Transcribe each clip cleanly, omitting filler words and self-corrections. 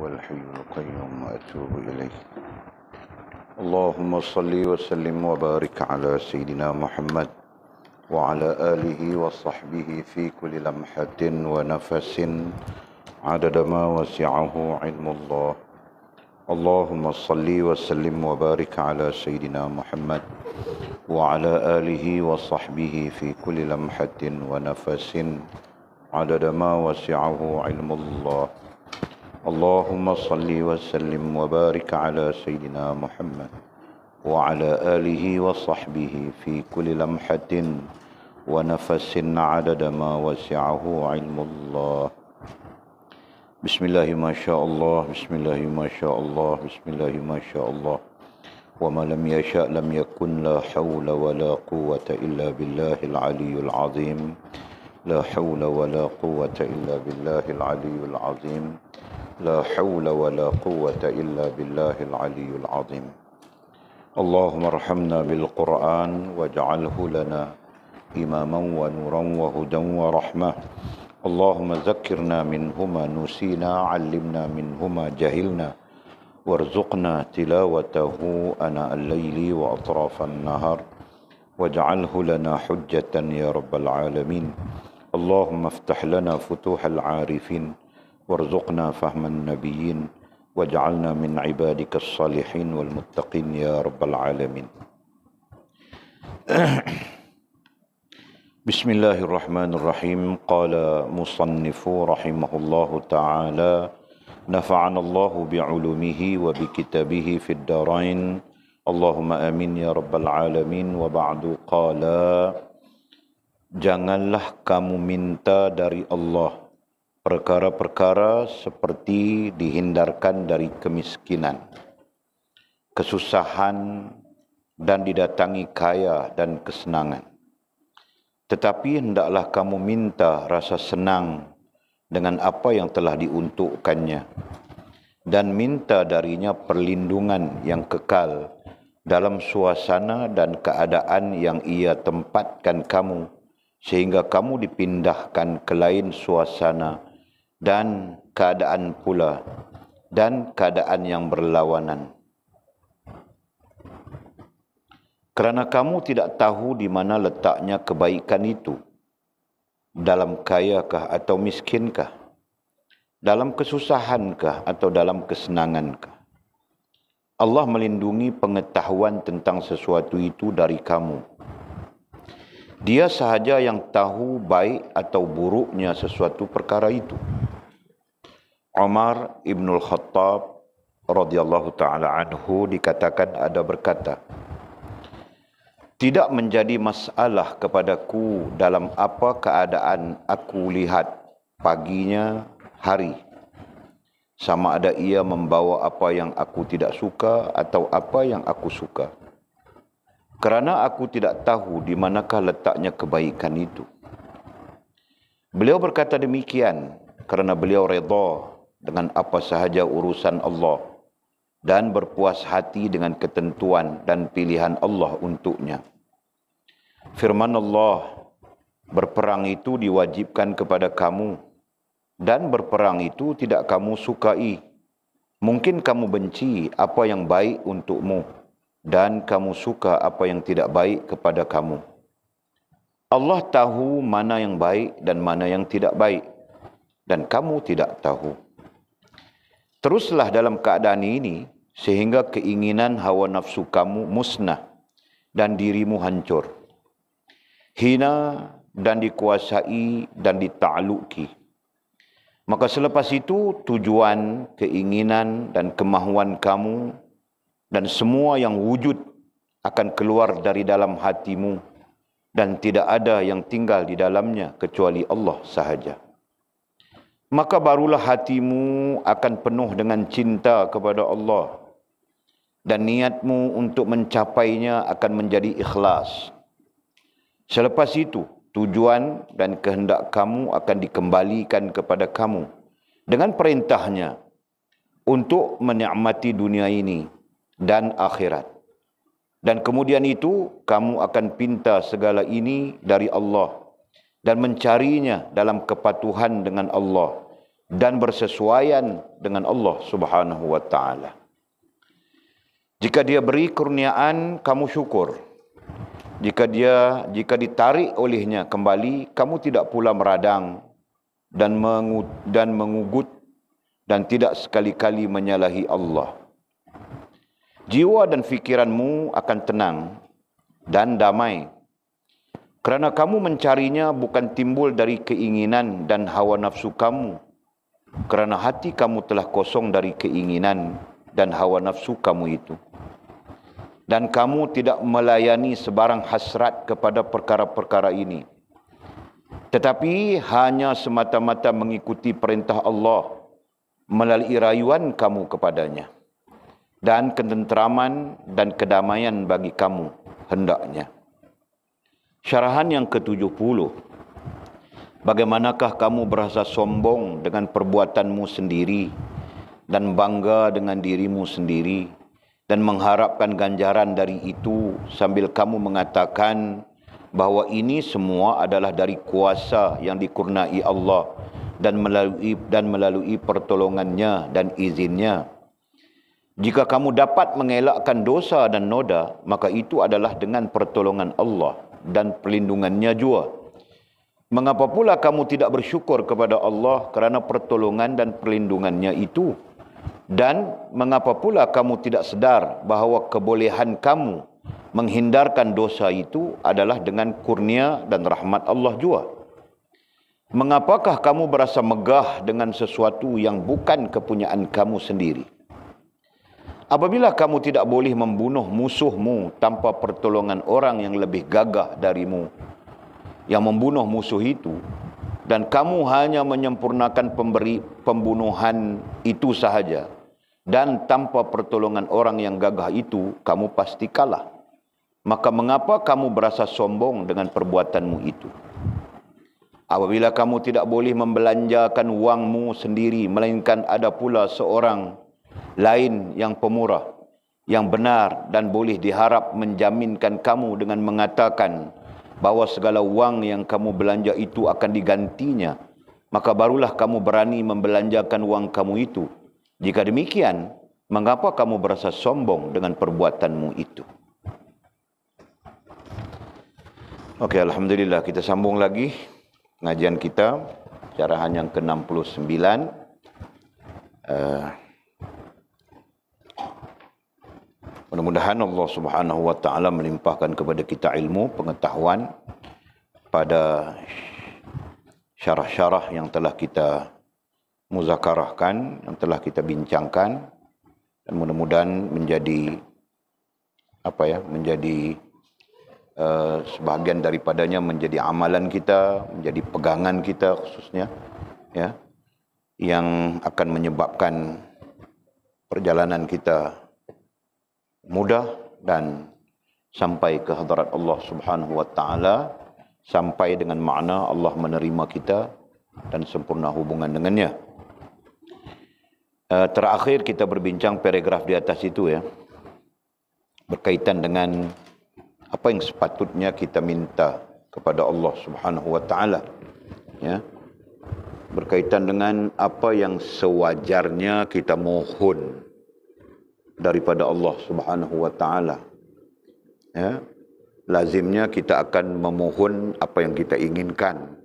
هو الحي القيوم وأتوب إليه. اللهم صل وسلم وبارك على سيدنا محمد وعلى آله وصحبه في كل لمحة ونفس عدد ما وسعه علم الله. اللهم صل وسلم وبارك على سيدنا محمد وعلى آله وصحبه في كل لمحة ونفس عدد ما وسعه علم الله. اللهم صل وسلم وبارك على سيدنا محمد وعلى آله وصحبه في كل لمحة ونفس عدد ما وسعه علم الله. بسم الله ما شاء الله، بسم الله ما شاء الله، بسم الله ما شاء الله، وما لم يشاء لم يكن، لا حول ولا قوة إلا بالله العلي العظيم، لا حول ولا قوة إلا بالله العلي العظيم، لا حول ولا قوة إلا بالله العلي العظيم. اللهم ارحمنا بالقرآن واجعله لنا إماما ونورا وهدى ورحمة. اللهم ذكرنا منه ما نسينا، علمنا منه ما جهلنا، وارزقنا تلاوته آناء الليل وأطراف النهار، واجعله لنا حجة يا رب العالمين. اللهم افتح لنا فتوح العارفين، وارزقنا فهم النبيين، واجعلنا من عبادك الصالحين والمتقين يا رب العالمين. بسم الله الرحمن الرحيم. قال مصنف رحمه الله تعالى: نفعنا الله بعلومه وبكتابه في الدارين، اللهم آمين يا رب العالمين. وبعد قال: janganlah kamu minta dari Allah perkara-perkara seperti dihindarkan dari kemiskinan, kesusahan, dan didatangi kaya dan kesenangan. Tetapi hendaklah kamu minta rasa senang dengan apa yang telah diuntukkannya, dan minta darinya perlindungan yang kekal dalam suasana dan keadaan yang ia tempatkan kamu, sehingga kamu dipindahkan ke lain suasana dan keadaan pula, dan keadaan yang berlawanan. Kerana kamu tidak tahu di mana letaknya kebaikan itu, dalam kayakah atau miskinkah, dalam kesusahankah atau dalam kesenangankah. Allah melindungi pengetahuan tentang sesuatu itu dari kamu. Dia sahaja yang tahu baik atau buruknya sesuatu perkara itu. Umar Ibn Khattab radhiyallahu ta'ala anhu dikatakan ada berkata, tidak menjadi masalah kepadaku dalam apa keadaan aku lihat paginya hari, sama ada ia membawa apa yang aku tidak suka atau apa yang aku suka, kerana aku tidak tahu di manakah letaknya kebaikan itu. Beliau berkata demikian kerana beliau redha dengan apa sahaja urusan Allah dan berpuas hati dengan ketentuan dan pilihan Allah untuknya. Firman Allah, berperang itu diwajibkan kepada kamu, dan berperang itu tidak kamu sukai. Mungkin kamu benci apa yang baik untukmu, dan kamu suka apa yang tidak baik kepada kamu. Allah tahu mana yang baik dan mana yang tidak baik, dan kamu tidak tahu. Teruslah dalam keadaan ini, sehingga keinginan hawa nafsu kamu musnah dan dirimu hancur, hina dan dikuasai dan ditakluki. Maka selepas itu tujuan, keinginan dan kemahuan kamu dan semua yang wujud akan keluar dari dalam hatimu, dan tidak ada yang tinggal di dalamnya kecuali Allah sahaja. Maka barulah hatimu akan penuh dengan cinta kepada Allah, dan niatmu untuk mencapainya akan menjadi ikhlas. Selepas itu, tujuan dan kehendak kamu akan dikembalikan kepada kamu dengan perintahnya untuk menikmati dunia ini dan akhirat. Dan kemudian itu, kamu akan pinta segala ini dari Allah dan mencarinya dalam kepatuhan dengan Allah dan bersesuaian dengan Allah Subhanahu wa taala. Jika dia beri kurniaan, kamu syukur. Jika ditarik olehnya kembali, kamu tidak pula meradang dan mengugut dan tidak sekali-kali menyalahi Allah. Jiwa dan fikiranmu akan tenang dan damai, kerana kamu mencarinya bukan timbul dari keinginan dan hawa nafsu kamu, kerana hati kamu telah kosong dari keinginan dan hawa nafsu kamu itu. Dan kamu tidak melayani sebarang hasrat kepada perkara-perkara ini, tetapi hanya semata-mata mengikuti perintah Allah melalui rayuan kamu kepadanya. Dan ketenteraman dan kedamaian bagi kamu hendaknya. Syarahan yang ke-70. Bagaimanakah kamu berasa sombong dengan perbuatanmu sendiri dan bangga dengan dirimu sendiri dan mengharapkan ganjaran dari itu sambil kamu mengatakan bahawa ini semua adalah dari kuasa yang dikurniai Allah dan melalui pertolongannya dan izinnya. Jika kamu dapat mengelakkan dosa dan noda, maka itu adalah dengan pertolongan Allah dan perlindungannya jua. Mengapa pula kamu tidak bersyukur kepada Allah kerana pertolongan dan perlindungannya itu? Dan mengapa pula kamu tidak sedar bahawa kebolehan kamu menghindarkan dosa itu adalah dengan kurnia dan rahmat Allah jua? Mengapakah kamu berasa megah dengan sesuatu yang bukan kepunyaan kamu sendiri? Apabila kamu tidak boleh membunuh musuhmu tanpa pertolongan orang yang lebih gagah darimu yang membunuh musuh itu, dan kamu hanya menyempurnakan pembunuhan itu sahaja, dan tanpa pertolongan orang yang gagah itu, kamu pasti kalah. Maka mengapa kamu berasa sombong dengan perbuatanmu itu? Apabila kamu tidak boleh membelanjakan wangmu sendiri, melainkan ada pula seorang lain yang pemurah, yang benar dan boleh diharap menjaminkan kamu dengan mengatakan bahawa segala wang yang kamu belanja itu akan digantinya, maka barulah kamu berani membelanjakan wang kamu itu. Jika demikian, mengapa kamu berasa sombong dengan perbuatanmu itu? Okey, alhamdulillah, kita sambung lagi pengajian kita, syarahan yang ke-69. Mudah-mudahan Allah Subhanahu wa taala melimpahkan kepada kita ilmu, pengetahuan pada syarah-syarah yang telah kita muzakarahkan, yang telah kita bincangkan, dan mudah-mudahan menjadi sebahagian daripadanya menjadi amalan kita, menjadi pegangan kita khususnya, ya, yang akan menyebabkan perjalanan kita mudah dan sampai ke hadirat Allah Subhanahu wa taala, sampai dengan makna Allah menerima kita dan sempurna hubungan dengannya. Terakhir kita berbincang paragraf di atas itu, ya, berkaitan dengan apa yang sepatutnya kita minta kepada Allah Subhanahu wa taala, ya, berkaitan dengan apa yang sewajarnya kita mohon daripada Allah Subhanahu wa taala. Ya, lazimnya kita akan memohon apa yang kita inginkan,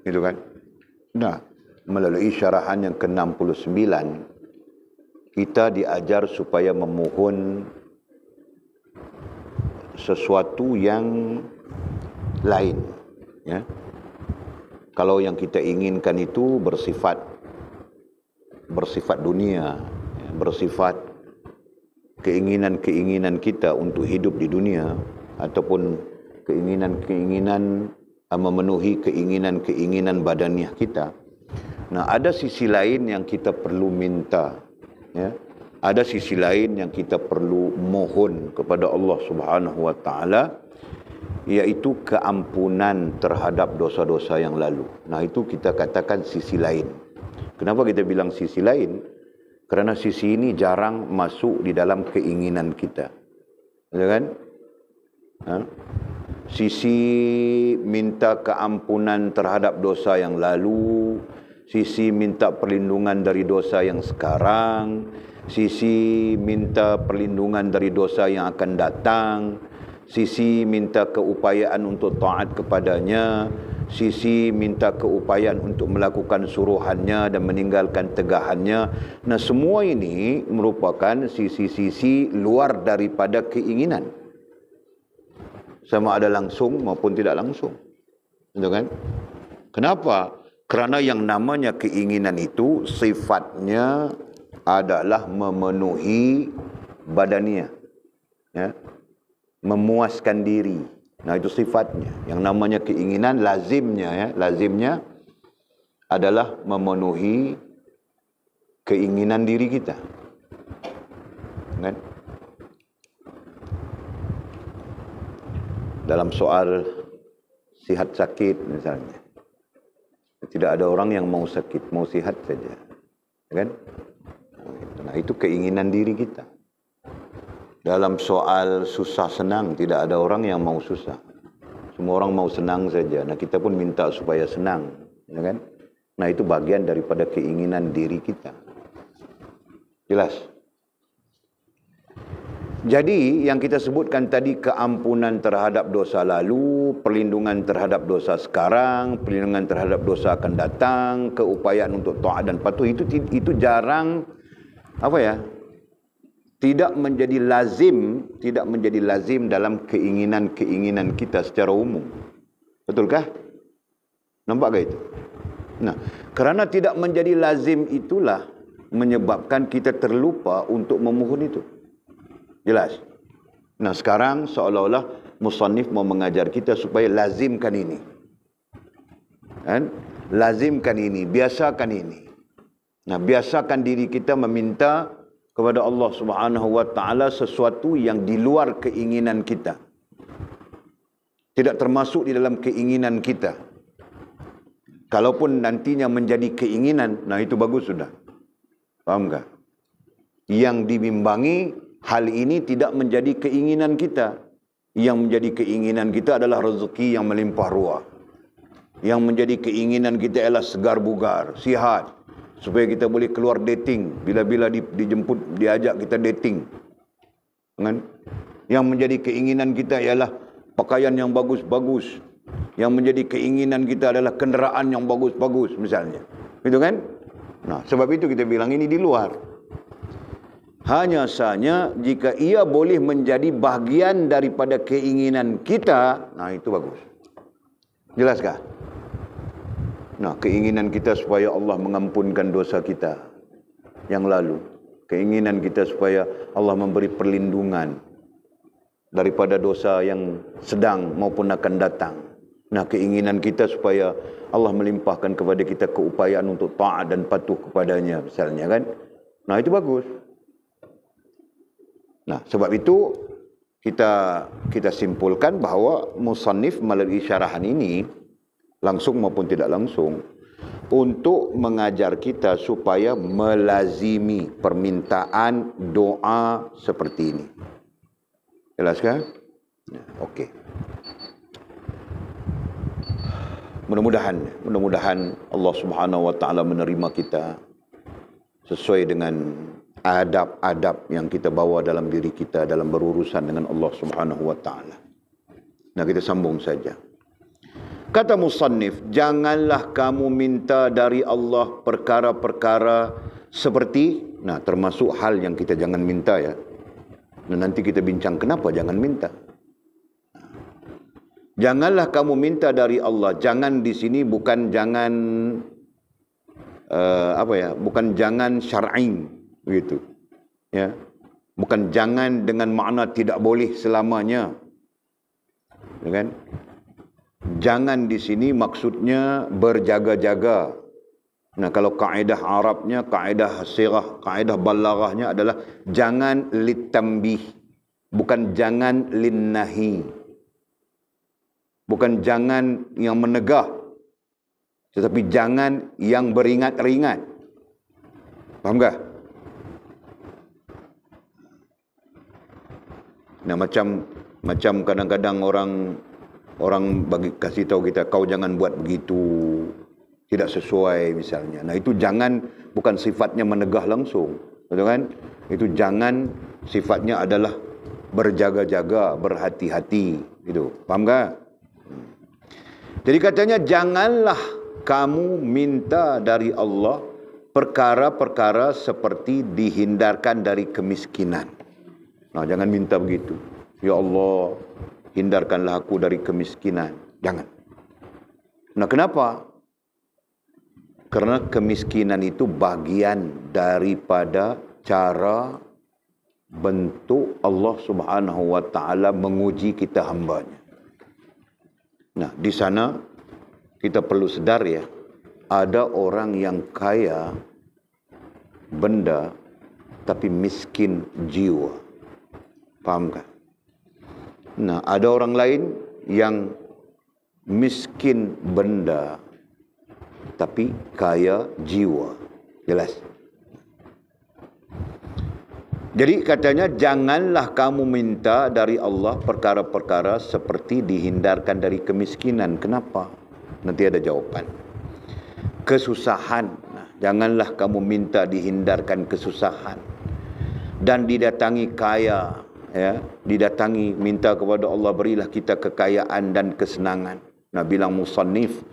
gitu kan? Nah, melalui syarahan yang ke-69 kita diajar supaya memohon sesuatu yang lain, ya. Kalau yang kita inginkan itu bersifat dunia, bersifat keinginan-keinginan kita untuk hidup di dunia, ataupun keinginan-keinginan memenuhi keinginan-keinginan badaniah kita. Nah, ada sisi lain yang kita perlu minta, ya. Ada sisi lain yang kita perlu mohon kepada Allah Subhanahu wa taala, iaitu keampunan terhadap dosa-dosa yang lalu. Nah, itu kita katakan sisi lain. Kenapa kita bilang sisi lain? Kerana sisi ini jarang masuk di dalam keinginan kita, ya kan? Sisi minta keampunan terhadap dosa yang lalu, sisi minta perlindungan dari dosa yang sekarang, sisi minta perlindungan dari dosa yang akan datang, sisi minta keupayaan untuk taat kepadanya, sisi minta keupayaan untuk melakukan suruhannya dan meninggalkan tegahannya. Nah, semua ini merupakan sisi-sisi luar daripada keinginan, sama ada langsung maupun tidak langsung. Betul kan? Kenapa? Kerana yang namanya keinginan itu sifatnya adalah memenuhi badania, ya, memuaskan diri. Nah, itu sifatnya. Yang namanya keinginan lazimnya adalah memenuhi keinginan diri kita. Kan? Dalam soal sihat sakit misalnya, tidak ada orang yang mau sakit, mau sihat saja. Kan? Nah, itu keinginan diri kita. Dalam soal susah senang, tidak ada orang yang mau susah. Semua orang mau senang saja. Nah, kita pun minta supaya senang, ya kan? Nah, itu bagian daripada keinginan diri kita. Jelas? Jadi, yang kita sebutkan tadi, keampunan terhadap dosa lalu, perlindungan terhadap dosa sekarang, perlindungan terhadap dosa akan datang, keupayaan untuk taat dan patuh, itu jarang, tidak menjadi lazim dalam keinginan-keinginan kita secara umum. Betulkah? Nampakkah itu? Nah, kerana tidak menjadi lazim itulah menyebabkan kita terlupa untuk memohon itu. Jelas? Nah, sekarang seolah-olah musannif mau mengajar kita supaya lazimkan ini. Kan? Lazimkan ini, biasakan ini. Nah, biasakan diri kita meminta kepada Allah Subhanahu wa taala sesuatu yang di luar keinginan kita. Tidak termasuk di dalam keinginan kita. Kalaupun nantinya menjadi keinginan, nah itu bagus sudah. Faham tak? Yang dibimbangi hal ini tidak menjadi keinginan kita. Yang menjadi keinginan kita adalah rezeki yang melimpah ruah. Yang menjadi keinginan kita adalah segar bugar, sihat, supaya kita boleh keluar dating. Bila-bila dijemput, diajak kita dating. Kan? Yang menjadi keinginan kita ialah pakaian yang bagus-bagus. Yang menjadi keinginan kita adalah kenderaan yang bagus-bagus misalnya. Gitu kan? Nah, sebab itu kita bilang ini di luar. Hanya saja jika ia boleh menjadi bahagian daripada keinginan kita, nah itu bagus. Jelaskah? Nah, keinginan kita supaya Allah mengampunkan dosa kita yang lalu. Keinginan kita supaya Allah memberi perlindungan daripada dosa yang sedang maupun akan datang. Nah, keinginan kita supaya Allah melimpahkan kepada kita keupayaan untuk taat dan patuh kepadanya misalnya kan. Nah, itu bagus. Nah, sebab itu kita simpulkan bahawa musannif melalui syarahan ini langsung maupun tidak langsung, untuk mengajar kita supaya melazimi permintaan doa seperti ini. Jelas kan? Okey. Mudah-mudahan Allah Subhanahu wa taala menerima kita sesuai dengan adab-adab yang kita bawa dalam diri kita dalam berurusan dengan Allah Subhanahu wa taala. Nah, kita sambung saja. Kata musannif, janganlah kamu minta dari Allah perkara-perkara seperti, nah termasuk hal yang kita jangan minta ya. Dan nanti kita bincang kenapa jangan minta. Janganlah kamu minta dari Allah. Jangan di sini bukan jangan bukan jangan syar'i begitu. Ya. Bukan jangan dengan makna tidak boleh selamanya. Ya kan? Jangan di sini maksudnya berjaga-jaga. Nah, kalau kaedah Arabnya, kaedah sirah, kaedah balaghahnya adalah jangan litambih, bukan jangan linnahi. Bukan jangan yang menegah, tetapi jangan yang beringat-ringat. Faham tak? Nah, macam kadang-kadang orang bagi kasih tahu kita, kau jangan buat begitu. tidak sesuai misalnya. Nah itu jangan, bukan sifatnya menegah langsung, betul kan? Itu jangan, sifatnya adalah berjaga-jaga, berhati-hati, gitu. Paham tak? Jadi katanya janganlah kamu minta dari Allah perkara-perkara seperti dihindarkan dari kemiskinan. Nah, jangan minta begitu. Ya Allah, hindarkanlah aku dari kemiskinan. Jangan. Nah, kenapa? Karena kemiskinan itu bagian daripada cara bentuk Allah Subhanahu wa taala menguji kita hambanya. Nah, di sana kita perlu sedar ya, ada orang yang kaya benda tapi miskin jiwa. Paham tak? Nah, ada orang lain yang miskin benda tapi kaya jiwa. Jelas? Jadi katanya janganlah kamu minta dari Allah perkara-perkara seperti dihindarkan dari kemiskinan. Kenapa? Nanti ada jawaban. Kesusahan. Nah, janganlah kamu minta dihindarkan kesusahan. Dan didatangi kaya. Ya, didatangi minta kepada Allah, berilah kita kekayaan dan kesenangan. Nah, bilang musannif,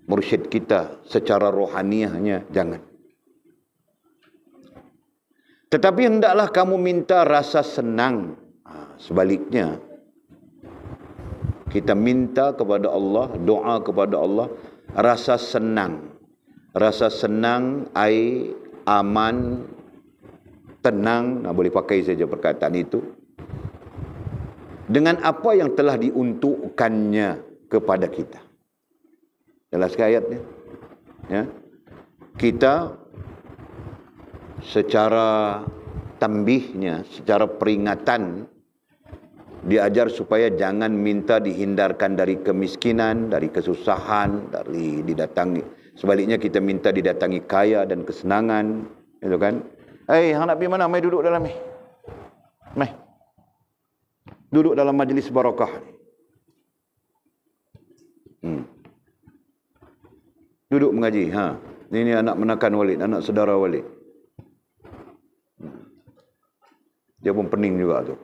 mursyid kita secara rohaniahnya, jangan. Tetapi hendaklah kamu minta rasa senang. Sebaliknya, kita minta kepada Allah, doa kepada Allah, rasa senang. Rasa senang, aman, tenang. Nah, boleh pakai saja perkataan itu. Dengan apa yang telah diuntukkannya kepada kita. Jelas ayatnya? Ya. Kita secara tambihnya, secara peringatan, diajar supaya jangan minta dihindarkan dari kemiskinan, dari kesusahan, dari didatangi. Sebaliknya kita minta didatangi kaya dan kesenangan, itu kan? Hang nak pergi mana? Mai duduk dalam ni. Mai. Duduk dalam majlis barakah. Duduk mengaji. Ini anak menakan Walid, anak saudara Walid. Dia pun pening juga tu.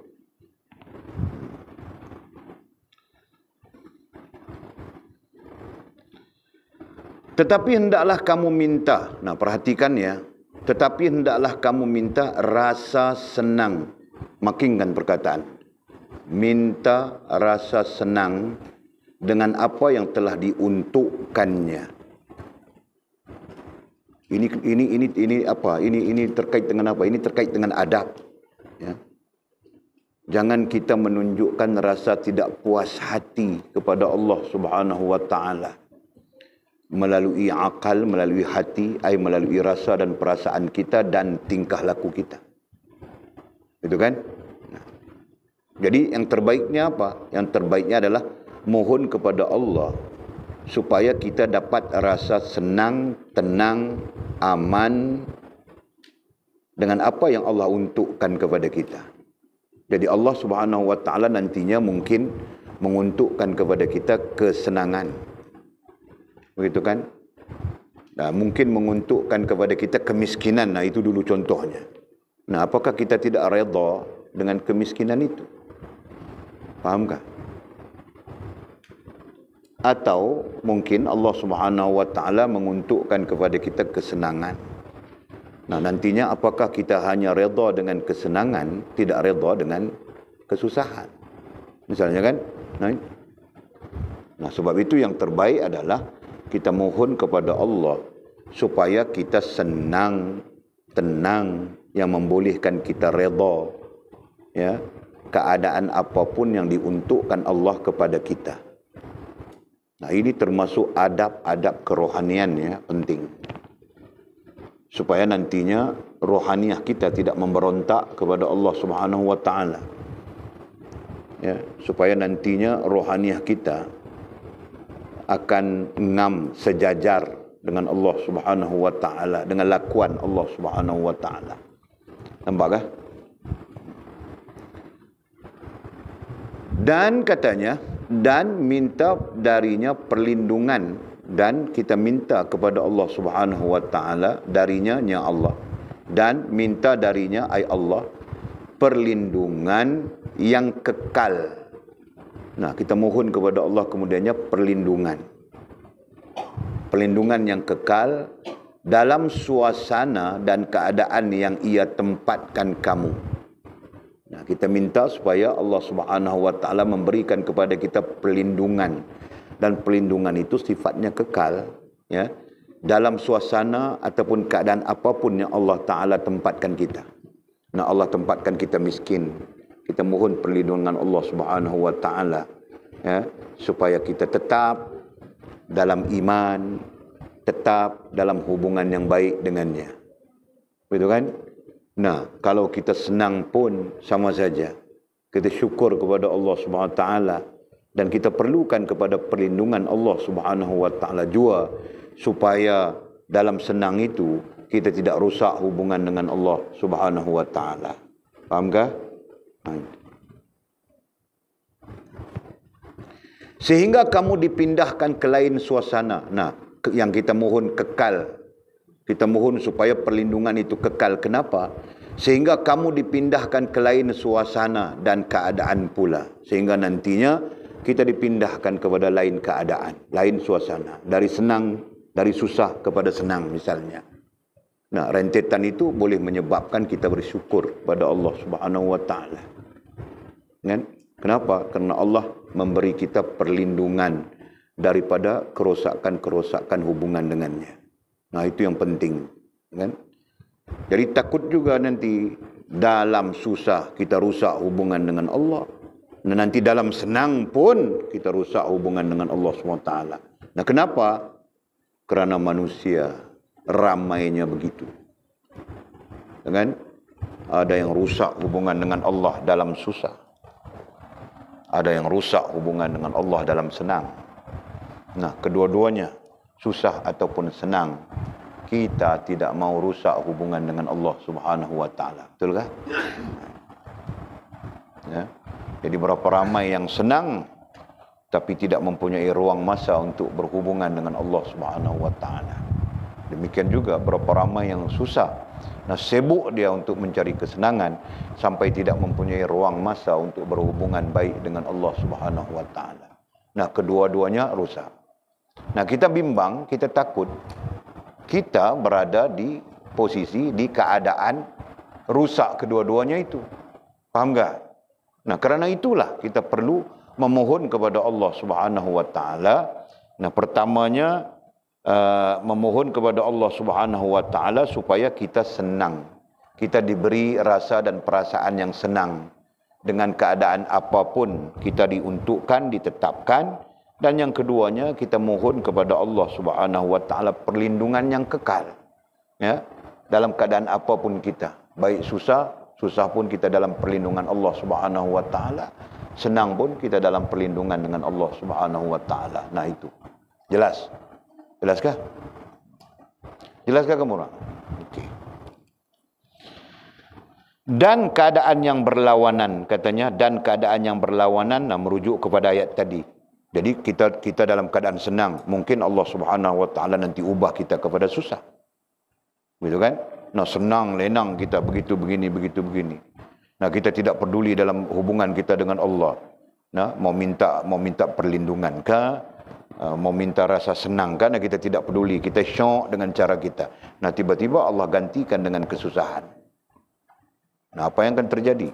Tetapi hendaklah kamu minta. Nah, perhatikan ya. Tetapi hendaklah kamu minta rasa senang. Makinkan perkataan. Minta rasa senang dengan apa yang telah diuntukkannya. Ini apa? Ini terkait dengan apa? Ini terkait dengan adab. Ya. Jangan kita menunjukkan rasa tidak puas hati kepada Allah Subhanahu wa taala melalui akal, melalui hati, melalui rasa dan perasaan kita dan tingkah laku kita. Itu kan? Nah. Jadi yang terbaiknya apa? Yang terbaiknya adalah mohon kepada Allah supaya kita dapat rasa senang, tenang, aman dengan apa yang Allah untukkan kepada kita. Jadi Allah Subhanahu wa taala nantinya mungkin menguntukkan kepada kita kesenangan. Begitu kan? Nah, mungkin menguntukkan kepada kita kemiskinan. Nah, itu dulu contohnya. Nah, apakah kita tidak redha dengan kemiskinan itu? Fahamkah? Atau mungkin Allah Subhanahu wa taala menguntukkan kepada kita kesenangan. Nah, nantinya apakah kita hanya redha dengan kesenangan, tidak redha dengan kesusahan? Misalnya kan? Nah, sebab itu yang terbaik adalah kita mohon kepada Allah supaya kita senang, tenang, yang membolehkan kita redha, ya, keadaan apapun yang diuntukkan Allah kepada kita. Nah, ini termasuk adab-adab kerohanian ya, penting. Supaya nantinya rohaniah kita tidak memberontak kepada Allah Subhanahu wa taala. Ya, supaya nantinya rohaniah kita akan ngam sejajar dengan Allah Subhanahu wa taala, dengan lakuan Allah Subhanahu wa taala. Nampak kah? Dan katanya, dan minta darinya perlindungan dan kita minta kepada Allah Subhanahu wa taala darinya ya Allah, dan minta darinya ay Allah perlindungan yang kekal. Nah, kita mohon kepada Allah kemudiannya perlindungan. Perlindungan yang kekal dalam suasana dan keadaan yang ia tempatkan kamu. Nah, kita minta supaya Allah Subhanahu wa taala memberikan kepada kita perlindungan, dan perlindungan itu sifatnya kekal, ya, dalam suasana ataupun keadaan apapun yang Allah taala tempatkan kita. Nah, Allah tempatkan kita miskin, kita mohon perlindungan Allah Subhanahu wa taala, ya, supaya kita tetap dalam iman, tetap dalam hubungan yang baik dengannya. Betul kan? Nah, kalau kita senang pun sama saja. Kita syukur kepada Allah Subhanahu wa taala, dan kita perlukan kepada perlindungan Allah Subhanahu wa taala juga, supaya dalam senang itu kita tidak rusak hubungan dengan Allah Subhanahu wa taala. Fahamkah? Sehingga kamu dipindahkan ke lain suasana. Nah, yang kita mohon kekal. Kita mohon supaya perlindungan itu kekal. Kenapa? Sehingga kamu dipindahkan ke lain suasana dan keadaan pula. Sehingga nantinya kita dipindahkan kepada lain keadaan, lain suasana. Dari senang, dari susah kepada senang misalnya. Nah, rentetan itu boleh menyebabkan kita bersyukur pada Allah Subhanahu wa taala. Kan? Kenapa? Karena Allah memberi kita perlindungan daripada kerosakan-kerosakan hubungan dengannya. Nah, itu yang penting, kan? Jadi takut juga nanti dalam susah kita rusak hubungan dengan Allah. Dan nanti dalam senang pun kita rusak hubungan dengan Allah SWT. Nah, kenapa? Kerana manusia ramainya begitu. Kan? Ada yang rusak hubungan dengan Allah dalam susah. Ada yang rusak hubungan dengan Allah dalam senang. Nah, kedua-duanya, susah ataupun senang, kita tidak mau rusak hubungan dengan Allah Subhanahu wa taala. Betul kah? Ya. Jadi berapa ramai yang senang tapi tidak mempunyai ruang masa untuk berhubungan dengan Allah Subhanahu wa taala. Demikian juga berapa ramai yang susah. Nah, sibuk dia untuk mencari kesenangan sampai tidak mempunyai ruang masa untuk berhubungan baik dengan Allah Subhanahu wa taala. Nah, kedua-duanya rusak. Nah, kita bimbang, kita takut kita berada di posisi, di keadaan rusak kedua-duanya itu. Faham tak? Nah, kerana itulah kita perlu memohon kepada Allah Subhanahu wa taala. Nah, pertamanya memohon kepada Allah Subhanahu wa taala supaya kita senang. Kita diberi rasa dan perasaan yang senang dengan keadaan apapun kita diuntukkan, ditetapkan. Dan yang keduanya kita mohon kepada Allah Subhanahu wa taala perlindungan yang kekal. Ya, dalam keadaan apapun kita, baik susah pun kita dalam perlindungan Allah Subhanahu wa taala. Senang pun kita dalam perlindungan dengan Allah Subhanahu wa taala. Nah, itu. Jelas? Jelaskah? Jelaskah kamu orang? Okey. Dan keadaan yang berlawanan, katanya, dan keadaan yang berlawanan, nah, merujuk kepada ayat tadi. Jadi kita dalam keadaan senang, mungkin Allah Subhanahu wa taala nanti ubah kita kepada susah. Begitu kan? Nah, senang lenang kita begitu begini. Nah, kita tidak peduli dalam hubungan kita dengan Allah. Nah, mau minta perlindungan kah? Mau minta rasa senang kan? Kita tidak peduli, kita syok dengan cara kita. Nah, tiba-tiba Allah gantikan dengan kesusahan. Nah, apa yang akan terjadi?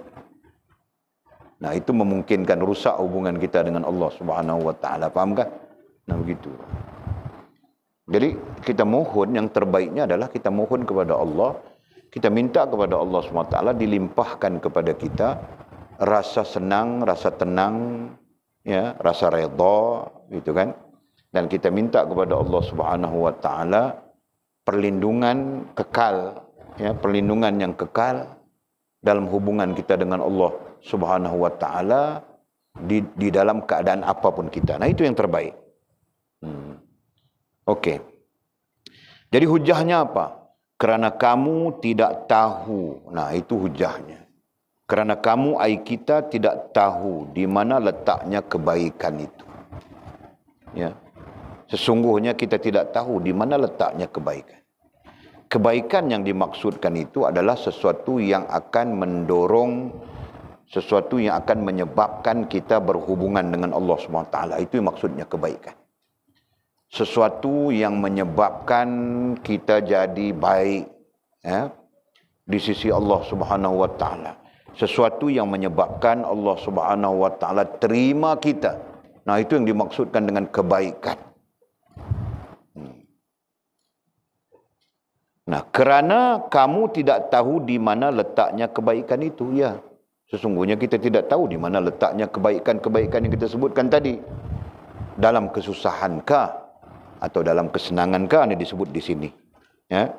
Nah, itu memungkinkan rusak hubungan kita dengan Allah Subhanahu wa taala. Fahamkah? Nah, begitu. Jadi kita mohon, yang terbaiknya adalah kita mohon kepada Allah, kita minta kepada Allah Subhanahu wa taala dilimpahkan kepada kita rasa senang, rasa tenang, ya, rasa redha, gitu kan? Dan kita minta kepada Allah Subhanahu wa taala perlindungan kekal, ya, perlindungan yang kekal dalam hubungan kita dengan Allah Subhanahu wa taala di dalam keadaan apapun kita. Nah, itu yang terbaik. Okey. Jadi hujahnya apa? Kerana kamu tidak tahu. Nah, itu hujahnya. Kerana kamu, ai kita tidak tahu di mana letaknya kebaikan itu. Ya. Sesungguhnya kita tidak tahu di mana letaknya kebaikan. Kebaikan yang dimaksudkan itu adalah sesuatu yang akan mendorong, sesuatu yang akan menyebabkan kita berhubungan dengan Allah SWT. Itu yang maksudnya kebaikan. Sesuatu yang menyebabkan kita jadi baik di sisi Allah SWT. Sesuatu yang menyebabkan Allah SWT terima kita. Nah, itu yang dimaksudkan dengan kebaikan. Nah, kerana kamu tidak tahu di mana letaknya kebaikan itu, ya. Sesungguhnya kita tidak tahu di mana letaknya kebaikan-kebaikan yang kita sebutkan tadi. Dalam kesusahankah atau dalam kesenangankah ini disebut di sini. Ya.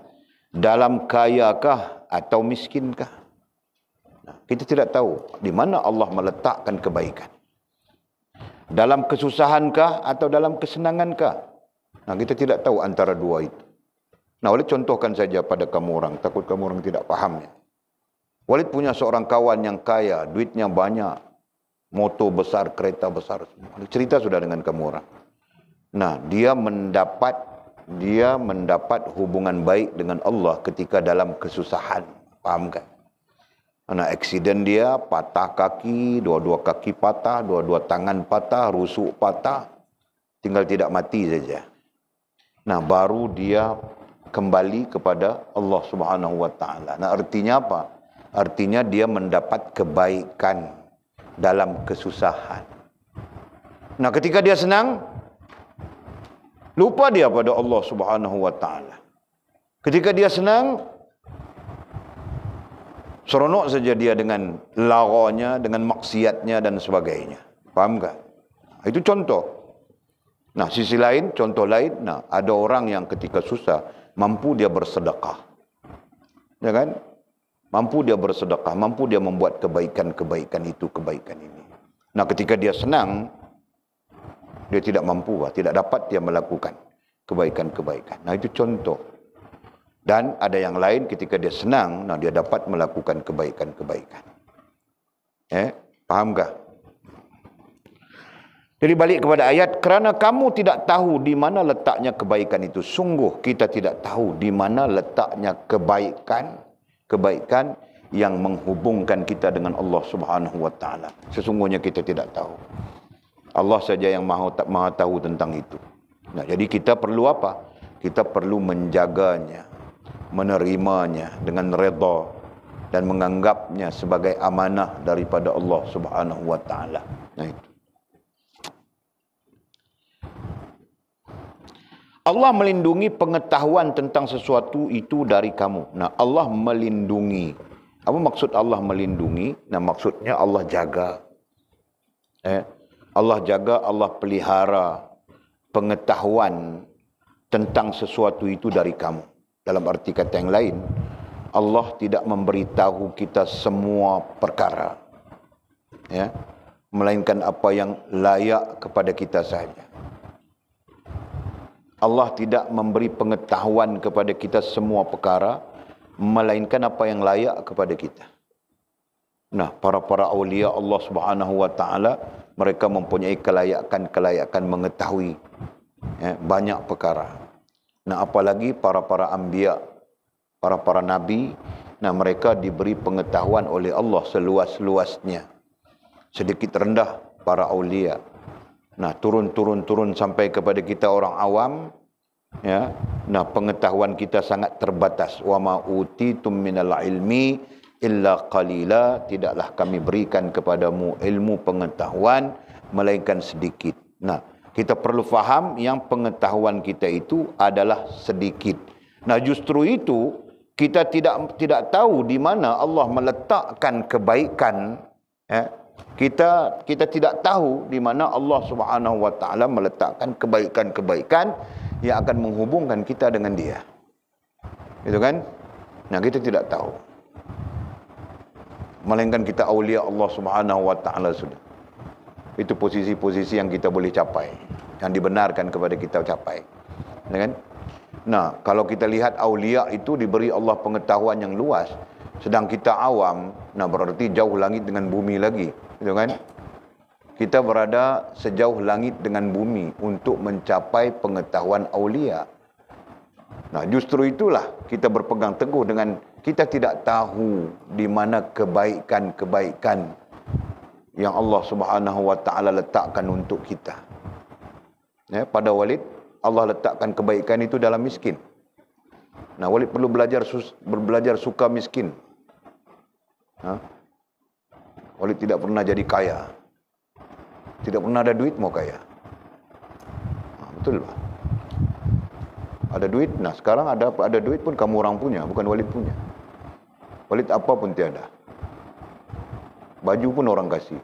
Dalam kayakah atau miskinkah. Nah, kita tidak tahu di mana Allah meletakkan kebaikan. Dalam kesusahankah atau dalam kesenangankah. Nah, kita tidak tahu antara dua itu. Nah, Walid contohkan saja pada kamu orang, takut kamu orang tidak fahamnya. Walid punya seorang kawan yang kaya, duitnya banyak, motor besar, kereta besar. Cerita sudah dengan kamu orang. Nah, dia mendapat hubungan baik dengan Allah ketika dalam kesusahan. Faham kan? Nah, aksiden dia, patah kaki, dua-dua kaki patah, dua-dua tangan patah, rusuk patah. Tinggal tidak mati saja. Nah, baru dia kembali kepada Allah Subhanahu wa taala. Nah, artinya apa? Artinya dia mendapat kebaikan dalam kesusahan. Nah, ketika dia senang, lupa dia pada Allah Subhanahu wa taala. Ketika dia senang, seronok saja dia dengan laranya, dengan maksiatnya dan sebagainya. Faham tak? Itu contoh. Nah, sisi lain, contoh lain, nah, ada orang yang ketika susah mampu dia bersedekah. Ya kan? Mampu dia bersedekah, mampu dia membuat kebaikan-kebaikan itu, kebaikan ini. Nah, ketika dia senang, dia tidak mampu, tidak dapat dia melakukan kebaikan-kebaikan. Nah, itu contoh. Dan ada yang lain ketika dia senang, nah dia dapat melakukan kebaikan-kebaikan. Fahamkah? Jadi balik kepada ayat, kerana kamu tidak tahu di mana letaknya kebaikan itu. Sungguh kita tidak tahu di mana letaknya kebaikan yang menghubungkan kita dengan Allah Subhanahu wa taala. Sesungguhnya kita tidak tahu. Allah saja yang maha tahu tentang itu. Nah, jadi kita perlu apa? Kita perlu menjaganya, menerimanya dengan redha dan menganggapnya sebagai amanah daripada Allah Subhanahu wa taala. Nah, itu. Allah melindungi pengetahuan tentang sesuatu itu dari kamu. Nah, Allah melindungi. Apa maksud Allah melindungi? Nah, maksudnya Allah jaga. Allah jaga, Allah pelihara pengetahuan tentang sesuatu itu dari kamu. Dalam arti kata yang lain, Allah tidak memberitahu kita semua perkara. Ya, melainkan apa yang layak kepada kita saja. Allah tidak memberi pengetahuan kepada kita semua perkara, melainkan apa yang layak kepada kita. Nah, para awliya Allah Subhanahu wa taala, mereka mempunyai kelayakan mengetahui banyak perkara. Nah, apalagi para anbiya, para nabi, nah mereka diberi pengetahuan oleh Allah seluas-luasnya. Sedikit rendah para awliya. Nah, turun sampai kepada kita orang awam, ya. Nah, pengetahuan kita sangat terbatas. Wa ma utitum minal ilmi illa qalila, tidaklah kami berikan kepadamu ilmu pengetahuan melainkan sedikit. Nah, kita perlu faham yang pengetahuan kita itu adalah sedikit. Nah, justru itu kita tidak tahu di mana Allah meletakkan kebaikan, ya. Kita tidak tahu di mana Allah Subhanahu wa taala meletakkan kebaikan-kebaikan yang akan menghubungkan kita dengan Dia. Gitu kan? Nah, kita tidak tahu. Melainkan kita aulia Allah Subhanahu wa taala sudah. Itu posisi-posisi yang kita boleh capai, yang dibenarkan kepada kita capai. Ya kan? Nah, kalau kita lihat aulia itu diberi Allah pengetahuan yang luas, sedang kita awam, nah berarti jauh langit dengan bumi lagi. Gitu kan? Kita berada sejauh langit dengan bumi untuk mencapai pengetahuan aulia. Nah, justru itulah kita berpegang teguh dengan kita tidak tahu di mana kebaikan-kebaikan yang Allah Subhanahu wa taala letakkan untuk kita. Ya, pada Walid Allah letakkan kebaikan itu dalam miskin. Nah, Walid perlu belajar suka miskin. Walid tidak pernah jadi kaya. Tidak pernah ada duit mau kaya. Betul Pak. Ada duit, nah sekarang ada duit pun kamu orang punya, bukan Walid punya. Walid apa pun tiada. Baju pun orang kasih.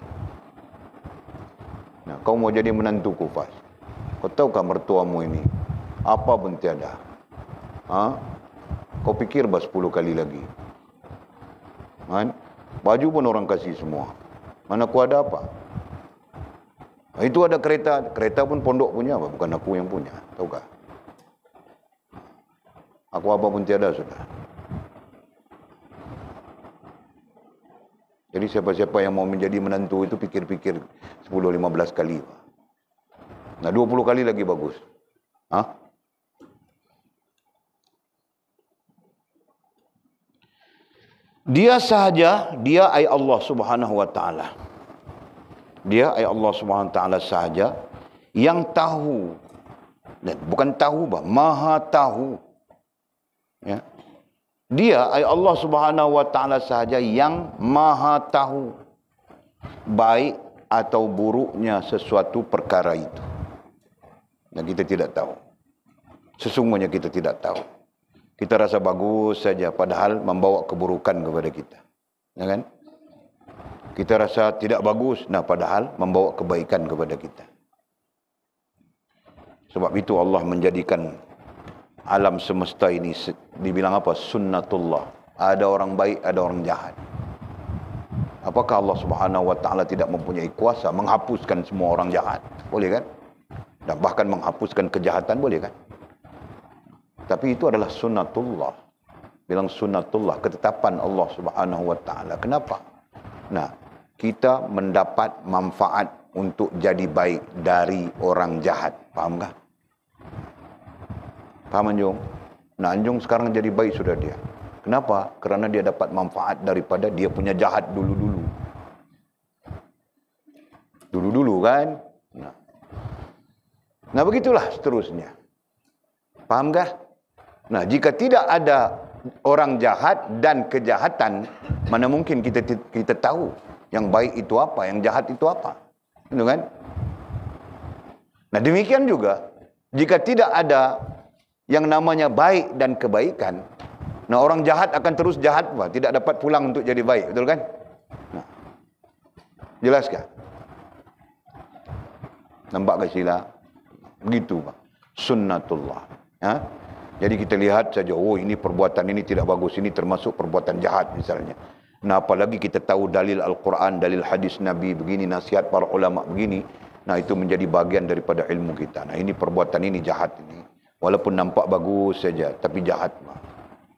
Nah, kau mau jadi menantuku, Fas. Kau tahukah mertuamu ini? Apa pun tiada. Kau pikir 10 kali lagi. Baju pun orang kasih semua. Mana aku ada apa? Itu ada kereta pun pondok punya, bukan aku yang punya. Tahukah? Aku apa pun tiada sudah. Jadi siapa-siapa yang mau menjadi menantu itu pikir-pikir 10-15 kali. Nah, 20 kali lagi bagus. Dia sahaja, dia ai Allah Subhanahu wa taala. Dia ai Allah Subhanahu wa taala sahaja yang tahu. Dan bukan tahu, maha tahu. Ya. Dia ai Allah Subhanahu wa taala sahaja yang maha tahu baik atau buruknya sesuatu perkara itu. Dan kita tidak tahu. Sesungguhnya kita tidak tahu. Kita rasa bagus saja padahal membawa keburukan kepada kita. Ya kan? Kita rasa tidak bagus, nah padahal membawa kebaikan kepada kita. Sebab itu Allah menjadikan alam semesta ini dibilang apa? Sunnatullah. Ada orang baik, ada orang jahat. Apakah Allah Subhanahu wa taala tidak mempunyai kuasa menghapuskan semua orang jahat? Boleh kan? Dan bahkan menghapuskan kejahatan, boleh kan? Tapi itu adalah sunnatullah. Bilang sunnatullah, ketetapan Allah Subhanahu wa taala. Kenapa? Nah, kita mendapat manfaat untuk jadi baik dari orang jahat. Faham tak? Faham Anjung? Nah, Anjung sekarang jadi baik sudah dia. Kenapa? Kerana dia dapat manfaat daripada dia punya jahat dulu-dulu. Dulu-dulu kan? Nah, begitulah seterusnya. Faham tak? Nah, jika tidak ada orang jahat dan kejahatan, mana mungkin kita tahu yang baik itu apa, yang jahat itu apa. Itu kan? Nah, demikian juga jika tidak ada yang namanya baik dan kebaikan, nah orang jahat akan terus jahat, Pak. Tidak dapat pulang untuk jadi baik, betul kan? Nah, jelas kah? Nampak ke sila? Begitu, Pak. Sunnatullah. Jadi kita lihat saja, oh ini perbuatan ini tidak bagus, ini termasuk perbuatan jahat misalnya. Nah, apalagi kita tahu dalil Al-Quran, dalil hadis Nabi begini, nasihat para ulama begini. Nah, itu menjadi bagian daripada ilmu kita. Nah, ini perbuatan ini jahat ini. Walaupun nampak bagus saja, tapi jahat.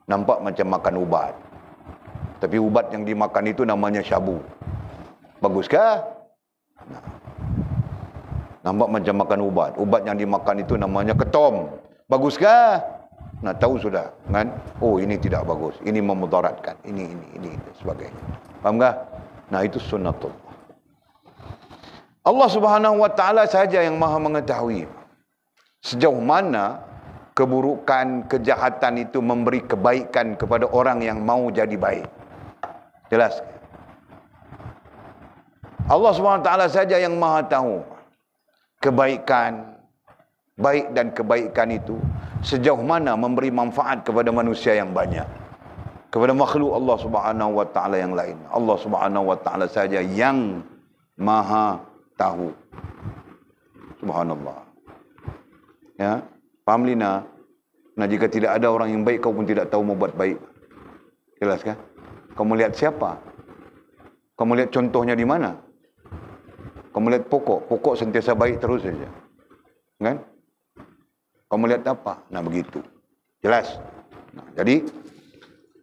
Nampak macam makan ubat. Tapi ubat yang dimakan itu namanya syabu. Baguskah? Nah, nampak macam makan ubat. Ubat yang dimakan itu namanya ketom. Baguskah? Nah, tahu sudah kan? Oh, ini tidak bagus. Ini memudaratkan. Ini sebagainya. Faham tak? Nah, itu sunnatullah. Allah Subhanahu wa taala saja yang Maha mengetahui sejauh mana keburukan, kejahatan itu memberi kebaikan kepada orang yang mau jadi baik. Jelas? Allah Subhanahu wa taala saja yang Maha tahu kebaikan, baik dan kebaikan itu sejauh mana memberi manfaat kepada manusia yang banyak, kepada makhluk Allah Subhanahu wa taala yang lain. Allah Subhanahu wa taala saja yang Maha tahu. Subhanallah. Ya, paham Lina? Nah, jika tidak ada orang yang baik, kau pun tidak tahu mau buat baik. Jelas kan? Kau melihat siapa? Kau melihat contohnya di mana? Kau melihat pokok sentiasa baik terus saja. Kan? Kau melihat apa? Nah, begitu. Jelas. Nah, jadi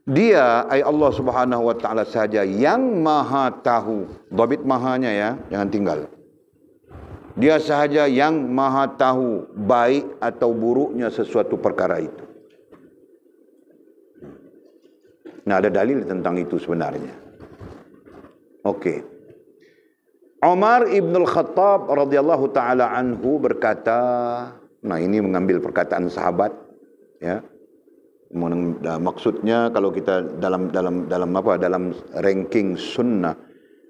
dia Allah Subhanahu wa taala saja yang Maha tahu. Dhabit mahanya ya, jangan tinggal. Dia sahaja yang maha tahu baik atau buruknya sesuatu perkara itu. Nah, ada dalil tentang itu sebenarnya. Okey. Umar ibn al-Khattab radhiyallahu taala anhu berkata, nah ini mengambil perkataan sahabat, ya. Maksudnya kalau kita dalam ranking sunnah,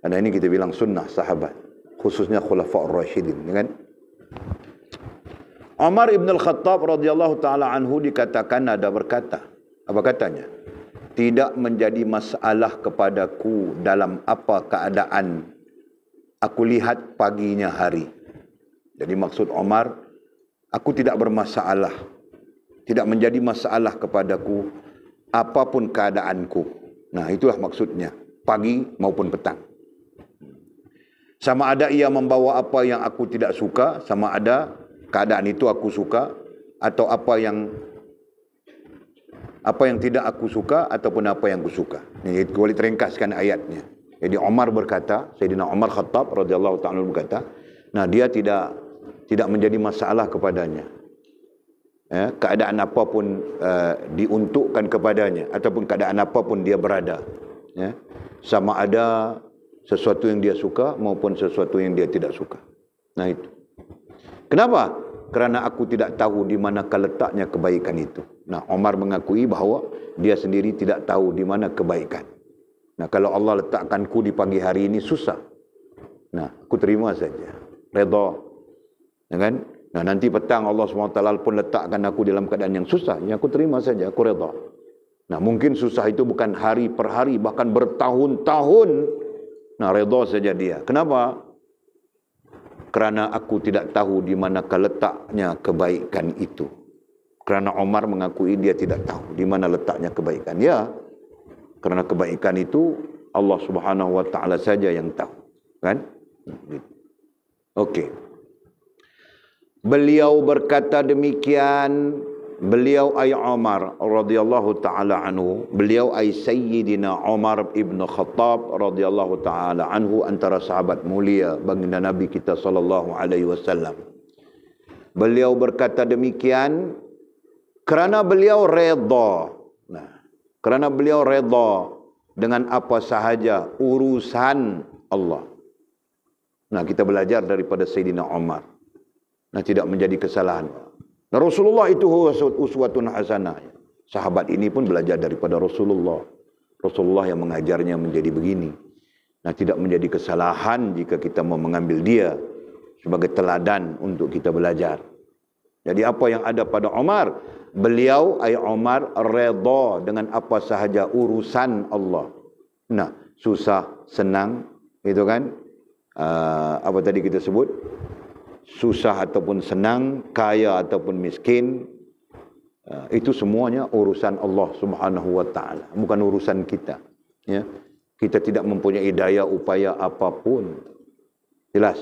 ada ini kita bilang sunnah sahabat, khususnya khulafa'ur rasyidin, kan? Umar ibn al-Khattab radhiyallahu taala anhu dikatakan ada berkata, apa katanya? Tidak menjadi masalah kepadaku dalam apa keadaan aku lihat paginya hari. Jadi maksud Umar, aku tidak bermasalah, tidak menjadi masalah kepadaku apapun keadaanku. Nah, itulah maksudnya, pagi maupun petang. Sama ada ia membawa apa yang aku tidak suka, sama ada keadaan itu aku suka, atau apa yang tidak aku suka ataupun apa yang aku suka. Ini boleh teringkaskan ayatnya. Jadi Umar berkata, Sayyidina Umar Khattab radhiyallahu ta'ala berkata, nah dia tidak menjadi masalah kepadanya. Ya, keadaan apapun diuntukkan kepadanya ataupun keadaan apapun dia berada. Ya, sama ada sesuatu yang dia suka maupun sesuatu yang dia tidak suka. Nah itu. Kenapa? Kerana aku tidak tahu di manakah letaknya kebaikan itu. Nah, Umar mengakui bahawa dia sendiri tidak tahu di mana kebaikan. Nah, kalau Allah letakkanku di pagi hari ini susah. Nah, aku terima saja. Redha. Ya kan? Nah, nanti petang Allah SWT pun letakkan aku dalam keadaan yang susah. Ya, aku terima saja. Aku redha. Nah, mungkin susah itu bukan hari per hari, bahkan bertahun-tahun. Nah, redha saja dia. Kenapa? Kerana aku tidak tahu di manakah letaknya kebaikan itu. Kerana Umar mengakui dia tidak tahu di mana letaknya kebaikan. Ya, kerana kebaikan itu Allah Subhanahu Wa Taala saja yang tahu, kan? Okey. Beliau berkata demikian. Beliau ay Umar radhiyallahu taala anhu, beliau ay Sayyidina Umar ibn Khattab radhiyallahu taala anhu, antara sahabat mulia baginda Nabi kita sallallahu alaihi wasallam. Beliau berkata demikian kerana beliau redha. Nah, kerana beliau redha dengan apa sahaja urusan Allah. Nah, kita belajar daripada Sayyidina Umar. Nah, tidak menjadi kesalahan. Nah, Rasulullah itu uswatun hasanah. Sahabat ini pun belajar daripada Rasulullah. Rasulullah yang mengajarnya menjadi begini. Nah, tidak menjadi kesalahan jika kita mau mengambil dia sebagai teladan untuk kita belajar. Jadi apa yang ada pada Umar, beliau ay Umar redha dengan apa sahaja urusan Allah. Nah, susah, senang, itu kan? Apa tadi kita sebut? Susah ataupun senang, kaya ataupun miskin, itu semuanya urusan Allah Subhanahu Wa Taala, bukan urusan kita. Ya, kita tidak mempunyai daya upaya apapun. Jelas.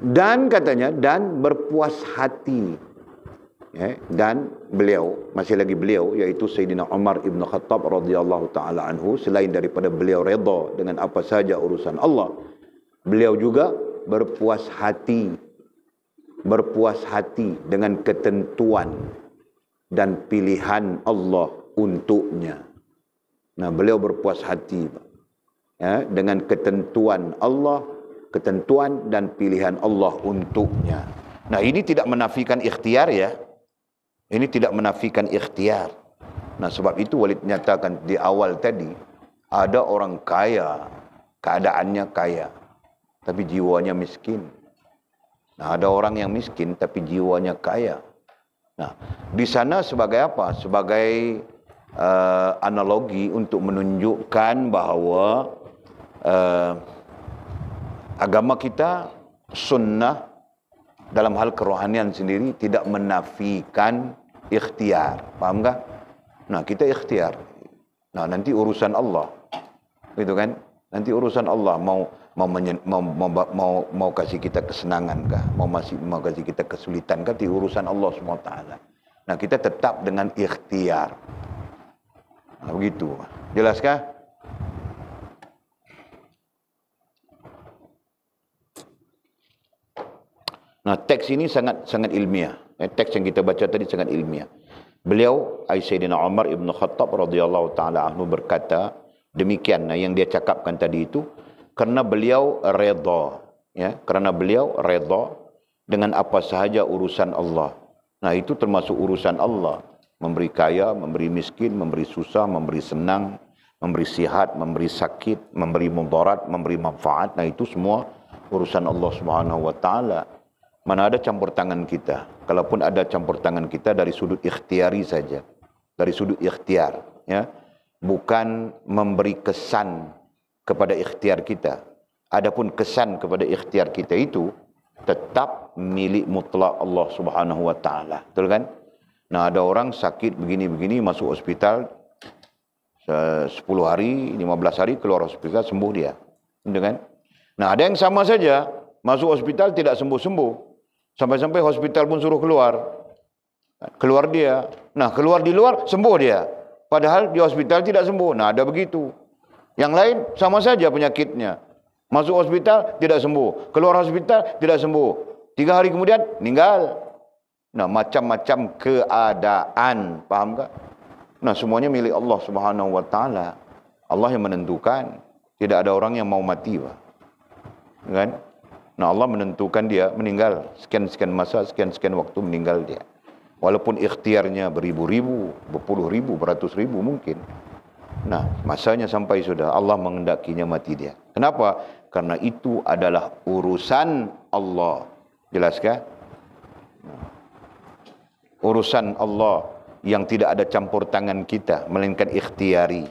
Dan katanya, dan berpuas hati. Ya, dan beliau, masih lagi beliau, yaitu Sayyidina Umar ibn Khattab radhiyallahu taala anhu, selain daripada beliau redha dengan apa saja urusan Allah, beliau juga berpuas hati dengan ketentuan dan pilihan Allah untuknya. Nah, beliau berpuas hati, ya, dengan ketentuan Allah, ketentuan dan pilihan Allah untuknya. Nah, ini tidak menafikan ikhtiar, ya. Ini tidak menafikan ikhtiar. Nah, sebab itu Walid nyatakan di awal tadi, ada orang kaya, keadaannya kaya, tapi jiwanya miskin. Nah, ada orang yang miskin tapi jiwanya kaya. Nah, di sana sebagai apa? Sebagai analogi untuk menunjukkan bahawa agama kita, sunnah dalam hal kerohanian sendiri tidak menafikan ikhtiar. Faham tak? Nah, kita ikhtiar. Nah, nanti urusan Allah. Gitu kan? Nanti urusan Allah mau kasih kita kesenangan kah, mau kasih kita kesulitan kah, di urusan Allah SWT. Nah, kita tetap dengan ikhtiar. Nah, begitu. Jelaskah? Nah, teks ini sangat ilmiah. Teks yang kita baca tadi sangat ilmiah. Beliau, Sayyidina Umar ibn Khattab radhiyallahu taala anhu berkata demikian. Nah, yang dia cakapkan tadi itu kerana beliau redha, ya, kerana beliau redha dengan apa sahaja urusan Allah. Nah, itu termasuk urusan Allah. Memberi kaya, memberi miskin, memberi susah, memberi senang, memberi sihat, memberi sakit, memberi mudarat, memberi manfaat. Nah, itu semua urusan Allah Subhanahu wa taala. Mana ada campur tangan kita? Kalaupun ada campur tangan kita dari sudut ikhtiari saja. Dari sudut ikhtiar, ya. Bukan memberi kesan kepada ikhtiar kita. Adapun kesan kepada ikhtiar kita itu tetap milik mutlak Allah Subhanahu wa taala. Betul kan? Nah, ada orang sakit begini-begini masuk hospital 10 hari, 15 hari keluar hospital sembuh dia. Betul kan? Nah, ada yang sama saja masuk hospital tidak sembuh-sembuh. Sampai-sampai hospital pun suruh keluar. Keluar dia. Nah, keluar di luar sembuh dia. Padahal di hospital tidak sembuh. Nah, ada begitu. Yang lain sama saja penyakitnya. Masuk hospital tidak sembuh. Keluar hospital tidak sembuh. 3 hari kemudian meninggal. Nah, macam-macam keadaan. Faham tak? Nah, semuanya milik Allah Subhanahu wa taala. Allah yang menentukan. Tidak ada orang yang mau mati, Pak. Kan? Nah, Allah menentukan dia meninggal. Sekian-sekian masa, sekian-sekian waktu meninggal dia. Walaupun ikhtiarnya beribu-ribu, berpuluh ribu, beratus ribu mungkin. Nah, masanya sampai sudah Allah mengendakinya mati dia. Kenapa? Karena itu adalah urusan Allah. Jelaskah? Urusan Allah yang tidak ada campur tangan kita, melainkan ikhtiari.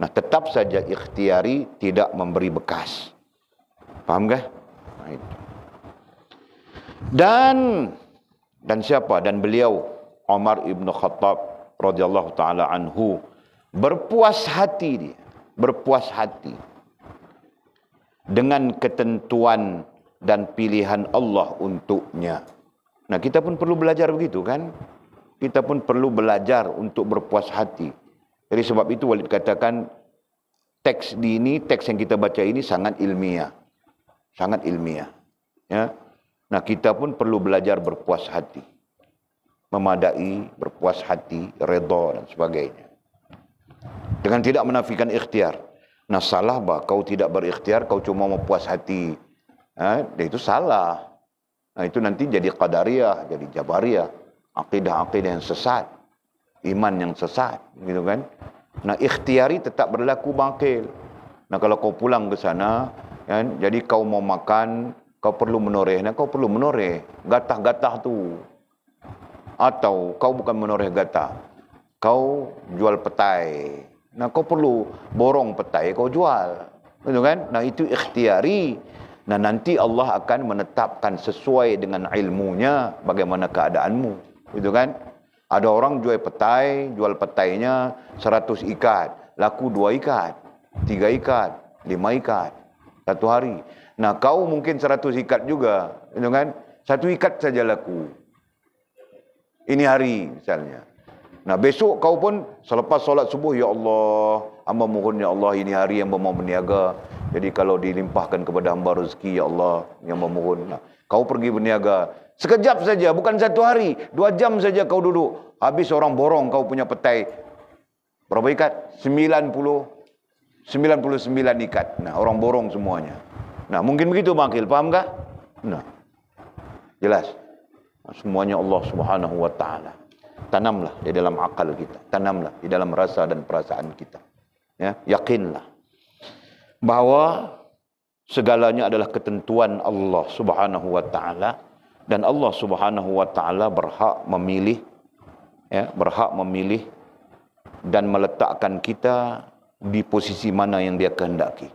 Nah, tetap saja ikhtiari tidak memberi bekas. Faham kah? Nah, itu. Dan siapa? Dan beliau Umar ibn Khattab radhiyallahu taala anhu berpuas hati dia, berpuas hati dengan ketentuan dan pilihan Allah untuknya. Nah, kita pun perlu belajar begitu kan? Kita pun perlu belajar untuk berpuas hati. Jadi sebab itu Walid katakan teks yang kita baca ini sangat ilmiah. Sangat ilmiah. Ya. Nah, kita pun perlu belajar berpuas hati. Memadai, berpuas hati, redha dan sebagainya. Dengan tidak menafikan ikhtiar. Nah, salah bah kau tidak berikhtiar, kau cuma mau puas hati. Itu salah. Nah, itu nanti jadi qadariyah, jadi jabariyah, akidah-akidah yang sesat, iman yang sesat, gitu kan? Nah, ikhtiari tetap berlaku bakil. Nah, kalau kau pulang ke sana, kan, jadi kau mau makan, kau perlu menoreh. Nah, kau perlu menoreh, gatah-gatah tu. Atau kau bukan menoreh gatah, kau jual petai. Nah, kau perlu borong petai, kau jual, gitu kan? Nah, itu ikhtiari. Nah, nanti Allah akan menetapkan sesuai dengan ilmunya bagaimana keadaanmu. Gitu kan? Ada orang jual petainya 100 ikat. Laku 2 ikat, 3 ikat, 5 ikat. 1 hari. Nah, kau mungkin 100 ikat juga. Gitu kan? 1 ikat saja laku. Ini hari misalnya. Nah, besok kau pun selepas solat subuh, ya Allah, hamba mohon ya Allah, ini hari yang mau berniaga. Jadi kalau dilimpahkan kepada hamba rezeki, ya Allah, yang memohon. Nah, kau pergi berniaga. Sekejap saja, bukan 1 hari. 2 jam saja kau duduk. Habis orang borong kau punya petai. Berapa ikat? 99 ikat. Nah, orang borong semuanya. Nah, mungkin begitu Makil, paham kah? Nah, jelas. Semuanya Allah Subhanahu wa taala. Tanamlah di dalam akal kita, tanamlah di dalam rasa dan perasaan kita. Ya, yakinlah bahwa segalanya adalah ketentuan Allah Subhanahu wa taala, dan Allah Subhanahu wa taala berhak memilih, ya, berhak memilih dan meletakkan kita di posisi mana yang Dia kehendaki.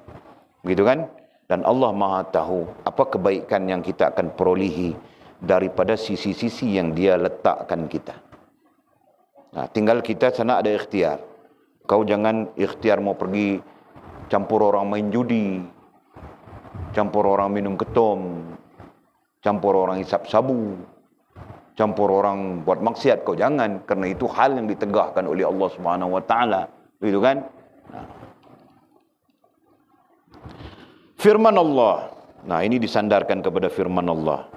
Begitu kan? Dan Allah Maha tahu apa kebaikan yang kita akan perolehi daripada sisi-sisi yang Dia letakkan kita. Nah, tinggal kita sana ada ikhtiar. Kau jangan ikhtiar mau pergi campur orang main judi, campur orang minum ketum, campur orang hisap sabu, campur orang buat maksiat. Kau jangan, karena itu hal yang ditegahkan oleh Allah Subhanahu wa taala. Begitu kan? Nah. Firman Allah. Nah, ini disandarkan kepada firman Allah.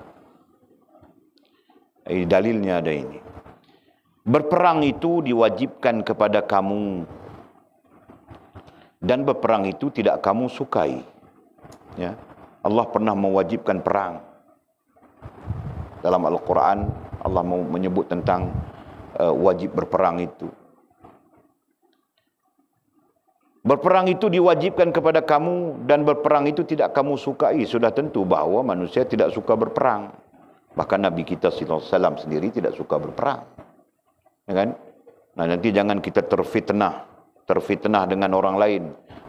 Dalilnya ada ini. Berperang itu diwajibkan kepada kamu dan berperang itu tidak kamu sukai. Ya. Allah pernah mewajibkan perang. Dalam Al-Quran Allah menyebut tentang wajib berperang itu. Berperang itu diwajibkan kepada kamu dan berperang itu tidak kamu sukai. Sudah tentu bahawa manusia tidak suka berperang. Bahkan Nabi kita SAW sendiri tidak suka berperang. Ya kan? Nah, nanti jangan kita terfitnah dengan orang lain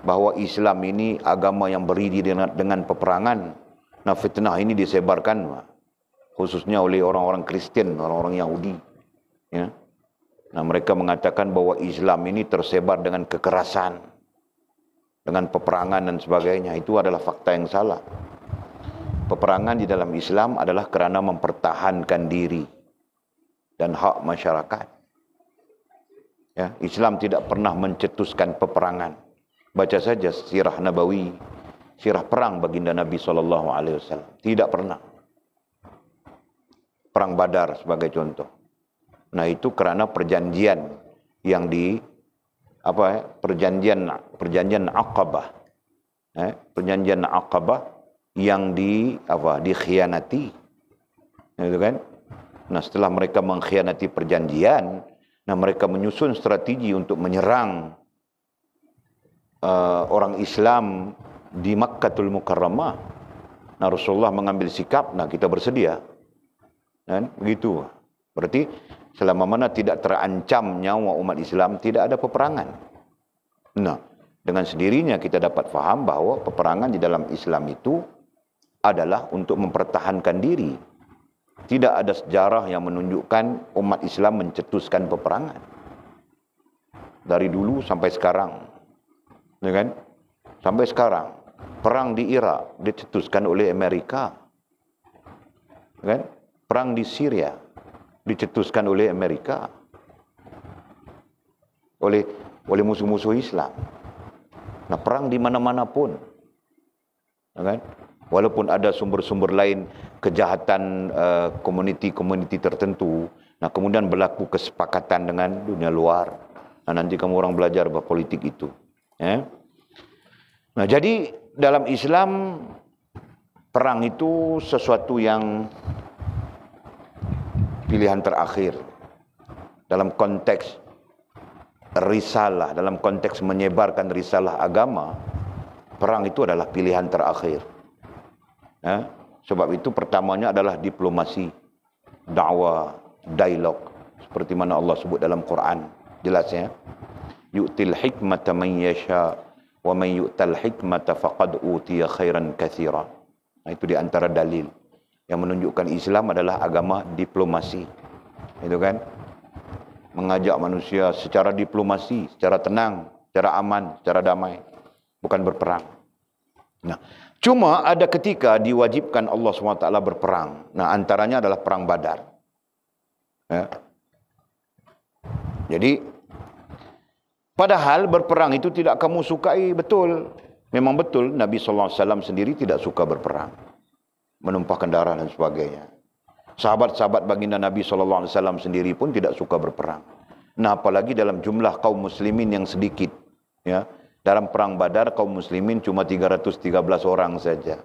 bahawa Islam ini agama yang berdiri dengan peperangan. Nah, fitnah ini disebarkan khususnya oleh orang-orang Kristian, orang-orang Yahudi. Ya. Nah, mereka mengatakan bahawa Islam ini tersebar dengan kekerasan, dengan peperangan dan sebagainya. Itu adalah fakta yang salah. Peperangan di dalam Islam adalah kerana mempertahankan diri dan hak masyarakat. Ya, Islam tidak pernah mencetuskan peperangan. Baca saja sirah Nabawi, sirah perang baginda Nabi SAW. Tidak pernah. Perang Badar sebagai contoh. Nah, itu kerana perjanjian yang perjanjian Aqabah. Perjanjian Aqabah yang dikhianati. Itu kan? Nah, setelah mereka mengkhianati perjanjian, nah mereka menyusun strategi untuk menyerang orang Islam di Makkatul Mukarramah. Nah, Rasulullah mengambil sikap, nah kita bersedia. Kan? Begitu. Berarti selama mana tidak terancam nyawa umat Islam, tidak ada peperangan. Nah, dengan sendirinya kita dapat faham bahawa peperangan di dalam Islam itu adalah untuk mempertahankan diri. Tidak ada sejarah yang menunjukkan umat Islam mencetuskan peperangan. Dari dulu sampai sekarang. Ya kan? Sampai sekarang. Perang di Irak dicetuskan oleh Amerika. Ya kan? Perang di Syria dicetuskan oleh Amerika. Oleh musuh-musuh Islam. Nah, perang di mana-mana pun. Ya kan? Walaupun ada sumber-sumber lain kejahatan komuniti-komuniti tertentu, nah kemudian berlaku kesepakatan dengan dunia luar. Nah, nanti kamu orang belajar bahwa politik itu. Ya. Nah, jadi dalam Islam perang itu sesuatu yang pilihan terakhir dalam konteks risalah, dalam konteks menyebarkan risalah agama. Perang itu adalah pilihan terakhir. Ya, sebab itu pertamanya adalah diplomasi, dakwah, dialog, seperti mana Allah sebut dalam Quran jelasnya. Yu'til hikmata man yasha wa man yu'tal hikmata faqad utiya khairan katsira. Nah, itu di antara dalil yang menunjukkan Islam adalah agama diplomasi. Itu kan? Mengajak manusia secara diplomasi, secara tenang, secara aman, secara damai, bukan berperang. Nah, cuma ada ketika diwajibkan Allah SWT berperang. Nah, antaranya adalah perang Badar. Ya. Jadi, padahal berperang itu tidak kamu sukai, betul. Memang betul, Nabi SAW sendiri tidak suka berperang. Menumpahkan darah dan sebagainya. Sahabat-sahabat baginda Nabi SAW sendiri pun tidak suka berperang. Nah, apalagi dalam jumlah kaum muslimin yang sedikit. Ya. Dalam perang Badar kaum muslimin cuma 313 orang saja.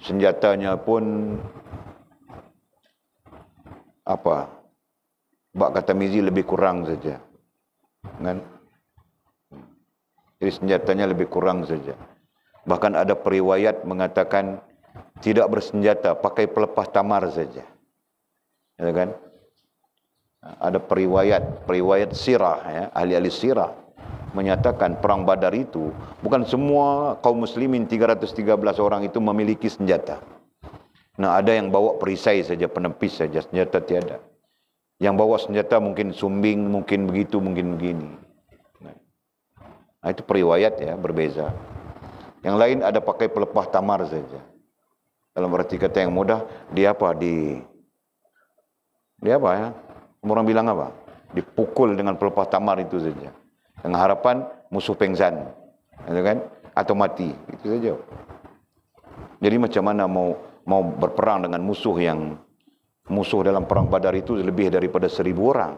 Senjatanya pun Bak kata Mizi lebih kurang saja. Kan? Jadi senjatanya lebih kurang saja. Bahkan ada periwayat mengatakan tidak bersenjata, pakai pelepah tamar saja. Ya kan? Ada periwayat sirah, ya, ahli-ahli sirah menyatakan perang Badar itu bukan semua kaum muslimin 313 orang itu memiliki senjata. Nah, ada yang bawa perisai saja, penepis saja, senjata tiada. Yang bawa senjata mungkin sumbing, mungkin begitu, mungkin begini. Nah, itu periwayat ya, berbeza. Yang lain ada pakai pelepah tamar saja. Dalam arti kata yang mudah, dia apa ya? Orang bilang apa? Dipukul dengan pelepah tamar itu saja. Dengan harapan musuh pengsan, kan? Atau mati, itu saja. Jadi macam mana mau berperang dengan musuh yang musuh dalam perang Badar itu lebih daripada 1,000 orang.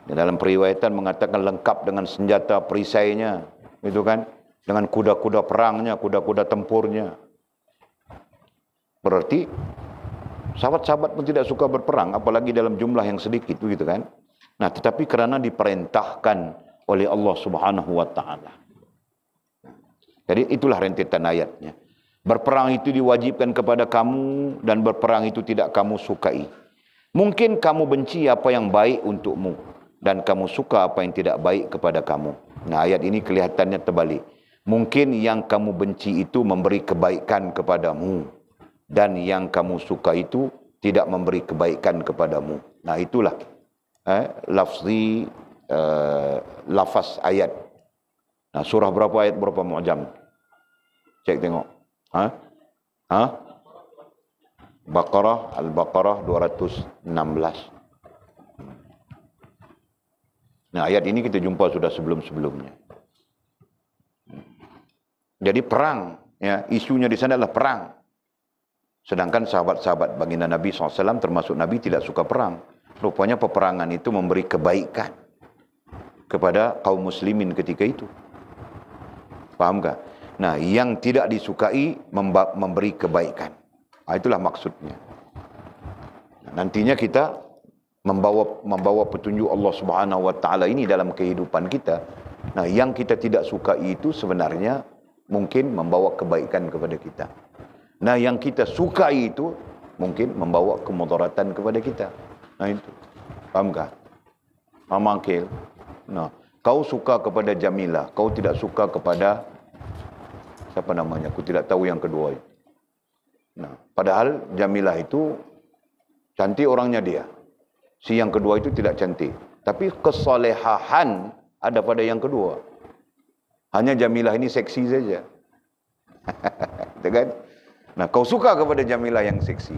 Dan dalam periwayatan mengatakan lengkap dengan senjata perisainya, itu kan, dengan kuda-kuda perangnya, kuda-kuda tempurnya. Berarti sahabat-sahabat pun tidak suka berperang, apalagi dalam jumlah yang sedikit, begitu kan. Nah, tetapi kerana diperintahkan oleh Allah Subhanahu wa taala. Jadi itulah rentetan ayatnya. Berperang itu diwajibkan kepada kamu dan berperang itu tidak kamu sukai. Mungkin kamu benci apa yang baik untukmu dan kamu suka apa yang tidak baik kepada kamu. Nah, ayat ini kelihatannya terbalik. Mungkin yang kamu benci itu memberi kebaikan kepadamu dan yang kamu suka itu tidak memberi kebaikan kepadamu. Nah, itulah lafaz ayat. Nah, surah berapa ayat berapa mu'jam? Cek tengok. Baqarah, Al-Baqarah 216. Nah, ayat ini kita jumpa sudah sebelum-sebelumnya. Jadi perang, ya, isunya di sana adalah perang. Sedangkan sahabat-sahabat baginda Nabi SAW termasuk Nabi tidak suka perang. Rupanya peperangan itu memberi kebaikan kepada kaum muslimin ketika itu. Paham tak? Nah, yang tidak disukai memberi kebaikan. Nah, itulah maksudnya. Nantinya kita membawa petunjuk Allah Subhanahu wa taala ini dalam kehidupan kita. Nah, yang kita tidak sukai itu sebenarnya mungkin membawa kebaikan kepada kita. Nah, yang kita sukai itu mungkin membawa kemudaratan kepada kita. Nah, itu. Paham tak? Mamangkil. Nah, kau suka kepada Jamilah, kau tidak suka kepada siapa namanya? Aku tidak tahu yang kedua itu. Nah, padahal Jamilah itu cantik orangnya dia. Si yang kedua itu tidak cantik. Tapi kesolehahan ada pada yang kedua. Hanya Jamilah ini seksi saja. Itu kan? Nah, kau suka kepada Jamilah yang seksi.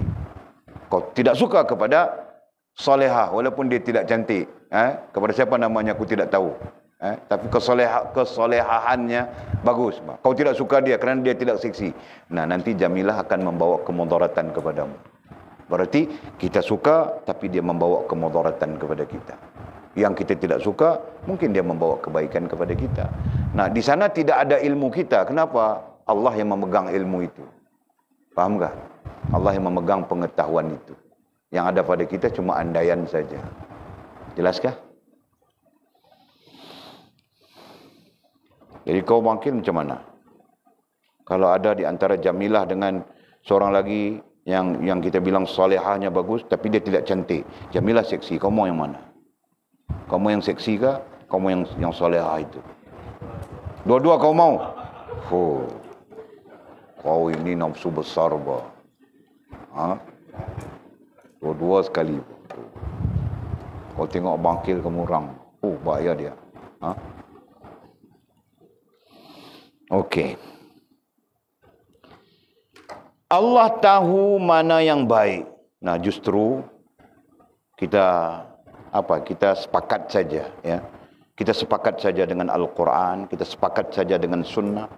Kau tidak suka kepada solehah walaupun dia tidak cantik. Kepada siapa namanya aku tidak tahu. Tapi kesolehahannya bagus. Kau tidak suka dia kerana dia tidak seksi. Nah, nanti Jamilah akan membawa kemudaratan kepadamu. Berarti kita suka tapi dia membawa kemudaratan kepada kita. Yang kita tidak suka mungkin dia membawa kebaikan kepada kita. Nah, di sana tidak ada ilmu kita. Kenapa? Allah yang memegang ilmu itu. Paham tak? Allah yang memegang pengetahuan itu. Yang ada pada kita cuma andaian saja. Jelaskah? Jadi kau bangkit macam mana? Kalau ada di antara Jamilah dengan seorang lagi yang kita bilang solehahnya bagus tapi dia tidak cantik. Jamilah seksi, kau mau yang mana? Kau mau yang seksi kah? Kau mau yang solehah itu? Dua-dua kau mau? Kau ini nafsu besar bah. Dua-dua sekali. Kau tengok bangkil kamu orang. Bahaya dia. Okey. Allah tahu mana yang baik. Nah, justru kita sepakat saja, ya. Kita sepakat saja dengan Al-Quran, kita sepakat saja dengan Sunnah,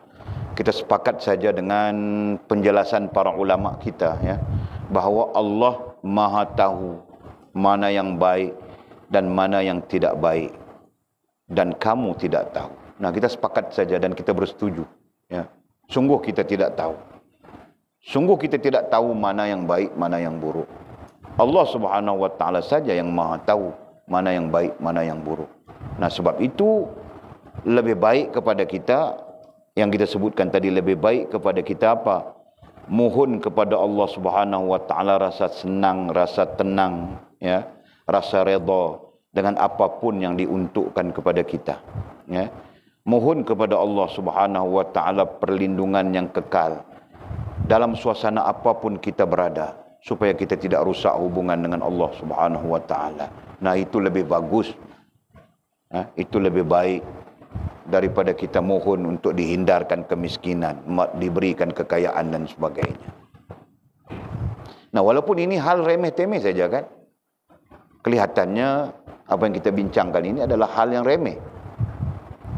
kita sepakat saja dengan penjelasan para ulama kita, ya, bahawa Allah Maha tahu mana yang baik dan mana yang tidak baik, dan kamu tidak tahu. Nah, kita sepakat saja dan kita bersetuju, ya. Sungguh kita tidak tahu. Sungguh kita tidak tahu mana yang baik, mana yang buruk. Allah Subhanahu wa taala saja yang Maha tahu mana yang baik, mana yang buruk. Nah, sebab itu lebih baik kepada kita yang kita sebutkan tadi, lebih baik kepada kita apa? Mohon kepada Allah Subhanahu wa taala rasa senang, rasa tenang, ya, rasa redha dengan apapun yang diuntukkan kepada kita, ya. Mohon kepada Allah Subhanahu wa taala perlindungan yang kekal dalam suasana apapun kita berada, supaya kita tidak rusak hubungan dengan Allah Subhanahu wa taala. Nah, itu lebih bagus. Itu lebih baik daripada kita mohon untuk dihindarkan kemiskinan, diberikan kekayaan dan sebagainya. Nah, walaupun ini hal remeh-temeh saja kan. Kelihatannya apa yang kita bincangkan ini adalah hal yang remeh.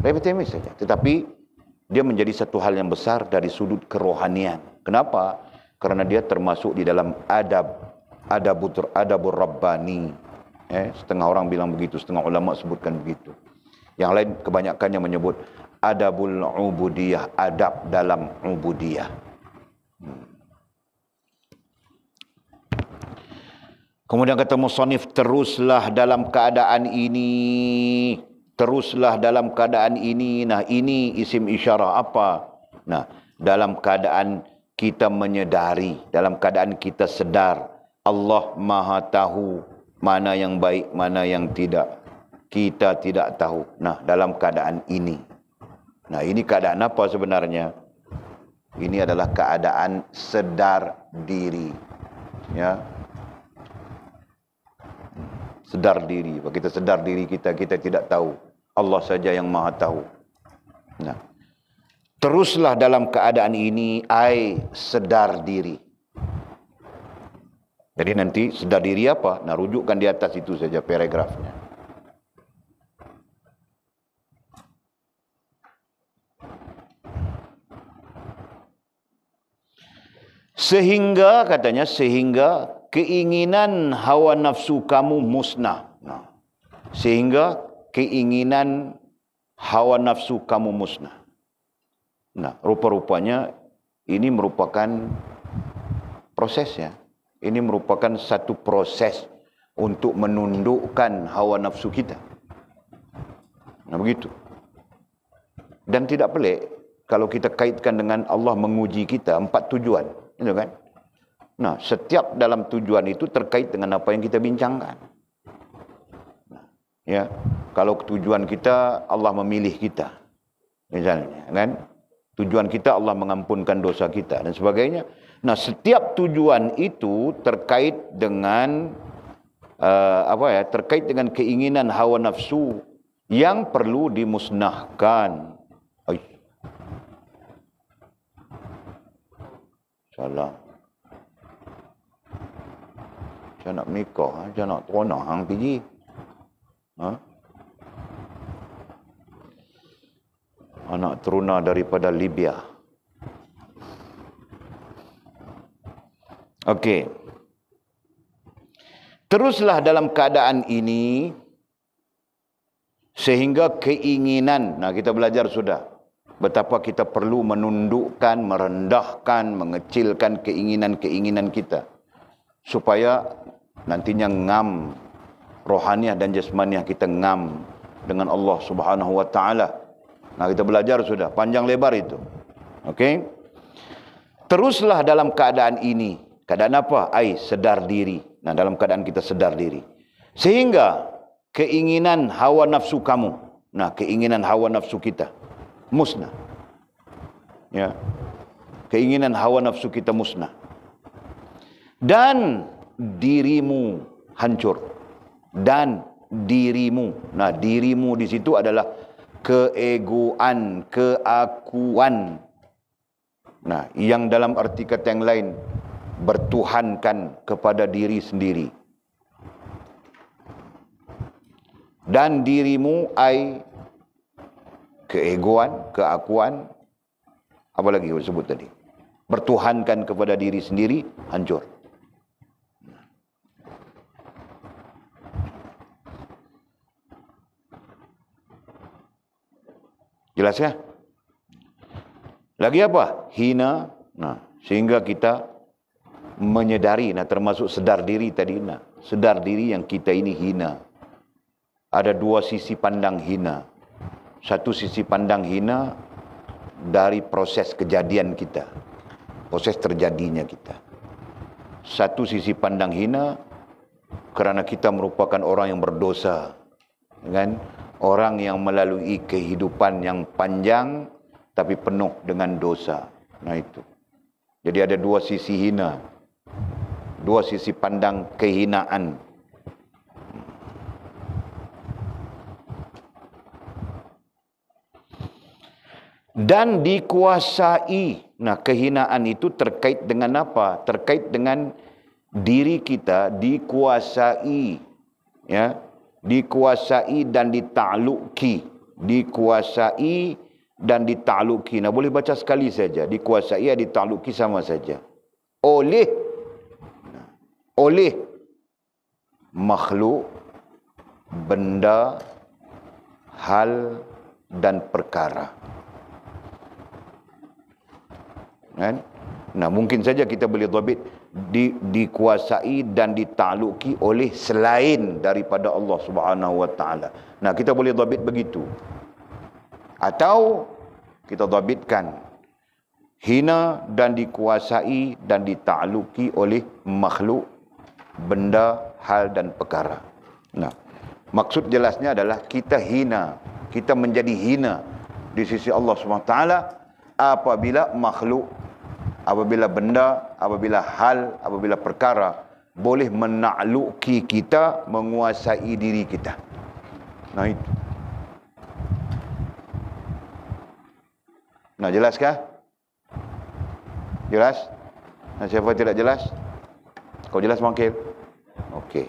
Remeh-temeh saja. Tetapi dia menjadi satu hal yang besar dari sudut kerohanian. Kenapa? Karena dia termasuk di dalam adab adabur rabbani. Setengah orang bilang begitu, setengah ulama sebutkan begitu. Yang lain kebanyakannya menyebut adabul ubudiyah, adab dalam ubudiyah. Kemudian kata musannif, teruslah dalam keadaan ini. Teruslah dalam keadaan ini. Nah, ini isim isyarah apa? Nah, dalam keadaan kita menyedari, dalam keadaan kita sedar, Allah Maha tahu mana yang baik, mana yang tidak. Kita tidak tahu. Nah, dalam keadaan ini. Nah, ini keadaan apa sebenarnya? Ini adalah keadaan sedar diri. Ya. Sedar diri. Kalau kita sedar diri kita tidak tahu. Allah saja yang Maha tahu. Nah, teruslah dalam keadaan ini, sedar diri. Jadi nanti sedar diri apa? Nah, rujukkan di atas itu saja paragrafnya. Sehingga katanya, sehingga keinginan hawa nafsu kamu musnah. Nah, sehingga keinginan hawa nafsu kamu musnah. Nah, rupa-rupanya ini merupakan proses ya. Ini merupakan satu proses untuk menundukkan hawa nafsu kita. Nah, begitu. Dan tidak pelik kalau kita kaitkan dengan Allah menguji kita 4 tujuan, gitu kan? Nah, setiap dalam tujuan itu terkait dengan apa yang kita bincangkan. Nah, ya, kalau tujuan kita Allah memilih kita, misalnya, kan? Tujuan kita Allah mengampunkan dosa kita dan sebagainya. Nah, setiap tujuan itu terkait dengan terkait dengan keinginan hawa nafsu yang perlu dimusnahkan. Salah. Saya nak menikah, saya nak teronah hang pergi. Anak teruna daripada Libya. Okey. Teruslah dalam keadaan ini sehingga keinginan, nah kita belajar sudah betapa kita perlu menundukkan, merendahkan, mengecilkan keinginan-keinginan kita supaya nantinya ngam rohaniah dan jasmaniah kita ngam dengan Allah Subhanahu wa taala. Nah, kita belajar sudah panjang lebar itu. Okey. Teruslah dalam keadaan ini. Keadaan apa? Sedar diri. Nah, dalam keadaan kita sedar diri. Sehingga keinginan hawa nafsu kamu, nah, keinginan hawa nafsu kita musnah. Ya. Keinginan hawa nafsu kita musnah. Dan dirimu hancur. Dan dirimu. Nah, dirimu di situ adalah keegoan, keakuan. Nah, yang dalam arti kata yang lain bertuhankan kepada diri sendiri. Dan dirimu keegoan, keakuan, apa lagi disebut tadi? Bertuhankan kepada diri sendiri, hancur. Jelas ya? Lagi apa? Hina. Nah, sehingga kita menyedari, nah termasuk sedar diri tadi, nah, sedar diri yang kita ini hina. Ada 2 sisi pandang hina. Satu sisi pandang hina dari proses kejadian kita, proses terjadinya kita. Satu sisi pandang hina kerana kita merupakan orang yang berdosa, kan? Orang yang melalui kehidupan yang panjang tapi penuh dengan dosa. Nah itu. Jadi ada 2 sisi hina. 2 sisi pandang kehinaan. Dan dikuasai. Nah, kehinaan itu terkait dengan apa? Terkait dengan diri kita dikuasai. Ya. Dikuasai dan ditakluki. Dikuasai dan ditakluki. Nah, boleh baca sekali saja. Dikuasai dan ditakluki sama saja. Oleh. oleh makhluk, benda, hal dan perkara. Kan? Nah, mungkin saja kita boleh dhabit dikuasai dan ditakluki oleh selain daripada Allah Subhanahu wa taala. Nah, kita boleh dhabit begitu. Atau kita dhabitkan hina dan dikuasai dan ditakluki oleh makhluk, benda, hal dan perkara. Nah, maksud jelasnya adalah kita hina, kita menjadi hina di sisi Allah Subhanahu wa taala apabila makhluk, apabila benda, apabila hal, apabila perkara boleh menakluki kita, menguasai diri kita. Nah, itu. Nah, jelaskah? Jelas? Nah, siapa tidak jelas? Kau jelas, Mangkil? Okey.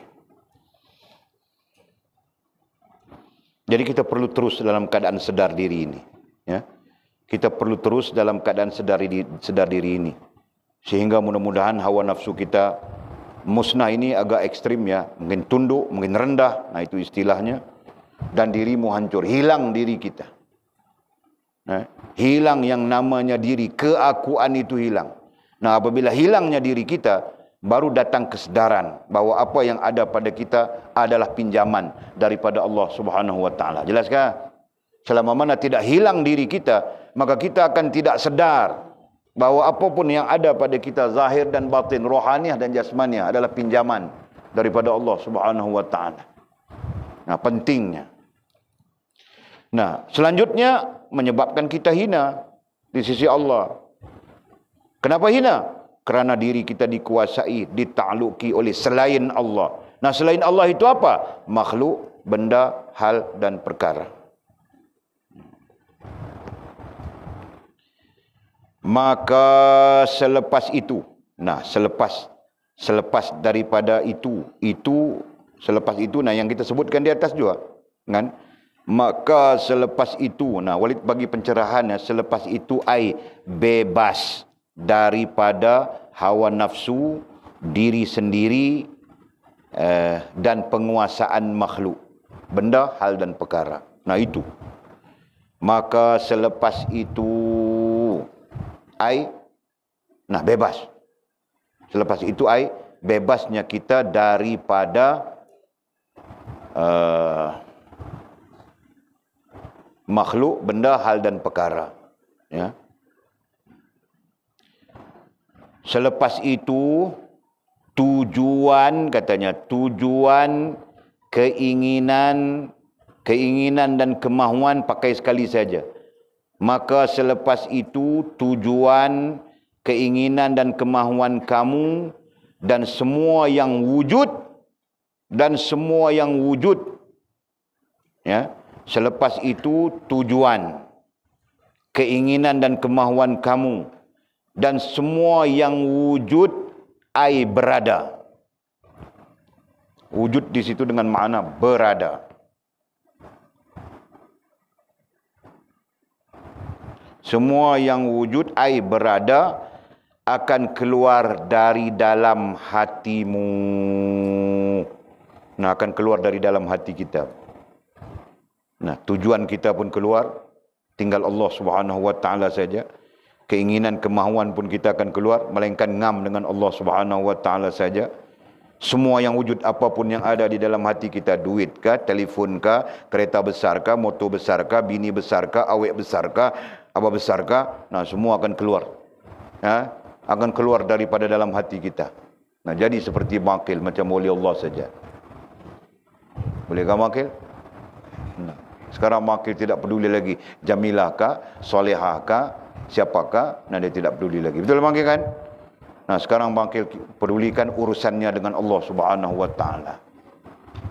Jadi kita perlu terus dalam keadaan sedar diri ini, ya. Kita perlu terus dalam keadaan sedar diri ini, sehingga mudah-mudahan hawa nafsu kita musnah ini agak ekstrim, ya, mungkin tunduk, mungkin rendah, nah itu istilahnya, dan dirimu hancur, hilang diri kita, hilang yang namanya diri, keakuan itu hilang. Nah, apabila hilangnya diri kita, baru datang kesedaran bahawa apa yang ada pada kita adalah pinjaman daripada Allah Subhanahu wa taala. Jelaskah? Selama mana tidak hilang diri kita, maka kita akan tidak sedar bahawa apapun yang ada pada kita, zahir dan batin, rohaniah dan jasmaniah, adalah pinjaman daripada Allah Subhanahu wa taala. Nah, pentingnya. Nah, selanjutnya menyebabkan kita hina di sisi Allah. Kenapa hina? Kerana diri kita dikuasai, ditakluki oleh selain Allah. Nah, selain Allah itu apa? Makhluk, benda, hal dan perkara. Maka selepas itu, nah selepas daripada itu selepas itu, nah yang kita sebutkan di atas juga, kan? Maka selepas itu, nah Walid bagi pencerahan, selepas itu ai bebas daripada hawa nafsu diri sendiri dan penguasaan makhluk, benda, hal dan perkara. Nah itu. Maka selepas itu ai, nah bebas. Selepas itu ai bebasnya kita daripada makhluk, benda, hal dan perkara, ya. Selepas itu tujuan, katanya, tujuan, keinginan dan kemahuan pakai sekali saja. Maka selepas itu tujuan, keinginan dan kemahuan kamu dan semua yang wujud ya, selepas itu tujuan, keinginan dan kemahuan kamu dan semua yang wujud ai berada. Wujud di situ dengan makna berada. Semua yang wujud ai berada akan keluar dari dalam hatimu. Nah, akan keluar dari dalam hati kita. Nah, tujuan kita pun keluar, tinggal Allah Subhanahu wa taala saja. Keinginan, kemahuan pun kita akan keluar, melainkan ngam dengan Allah Subhanahu wa taala saja. Semua yang wujud, apapun yang ada di dalam hati kita, duit kah, telefon kah, kereta besar kah, motor besar kah, bini besar kah, awek besar kah, apa besar kah, nah semua akan keluar, ya, akan keluar daripada dalam hati kita. Nah, jadi seperti makil, macam wali Allah saja. Bolehkah makil? Nah, sekarang makil tidak peduli lagi Jamilah kah, Solehah kah, siapakah, nah dia tidak peduli lagi. Betul makil kan? Nah, sekarang makil pedulikan urusannya dengan Allah Subhanahu wa taala.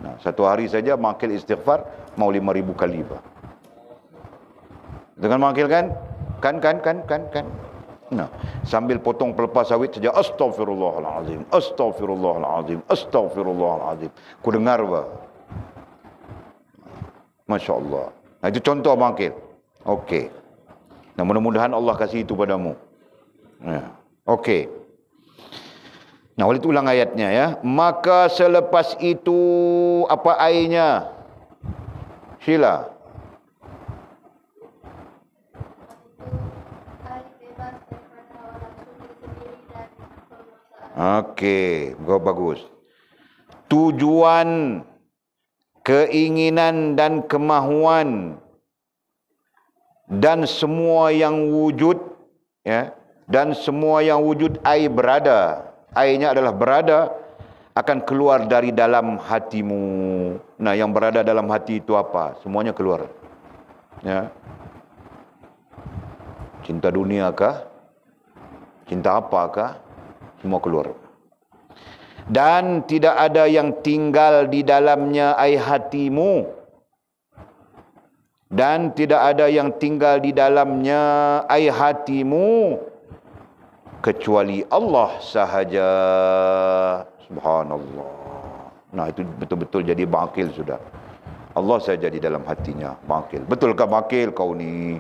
Nah, satu hari saja makil istighfar mau 5,000 kali, Pak. Dengan makil kan? Kan. Nah, sambil potong pelepas sawit saja, astagfirullahalazim, astagfirullahalazim, astagfirullahalazim. Ku dengar, Pak. Masya Allah. Nah, itu contoh makil. Okey. Nah, mudah-mudahan Allah kasih itu padamu. Nah, okey. Nah, boleh ulang ayatnya ya. Maka selepas itu apa airnya? Sheila. Okey, bagus. Tujuan, keinginan dan kemahuan dan semua yang wujud, ya, dan semua yang wujud air berada. Airnya adalah berada, akan keluar dari dalam hatimu. Nah, yang berada dalam hati itu apa? Semuanya keluar. Ya. Cinta dunia kah? Cinta apakah? Semua keluar. Dan tidak ada yang tinggal di dalamnya ai hatimu. Dan tidak ada yang tinggal di dalamnya ai hatimu kecuali Allah sahaja. Subhanallah. Nah, itu betul-betul jadi bakil sudah. Allah saja di dalam hatinya, bakil. Betulkah bakil kau ni?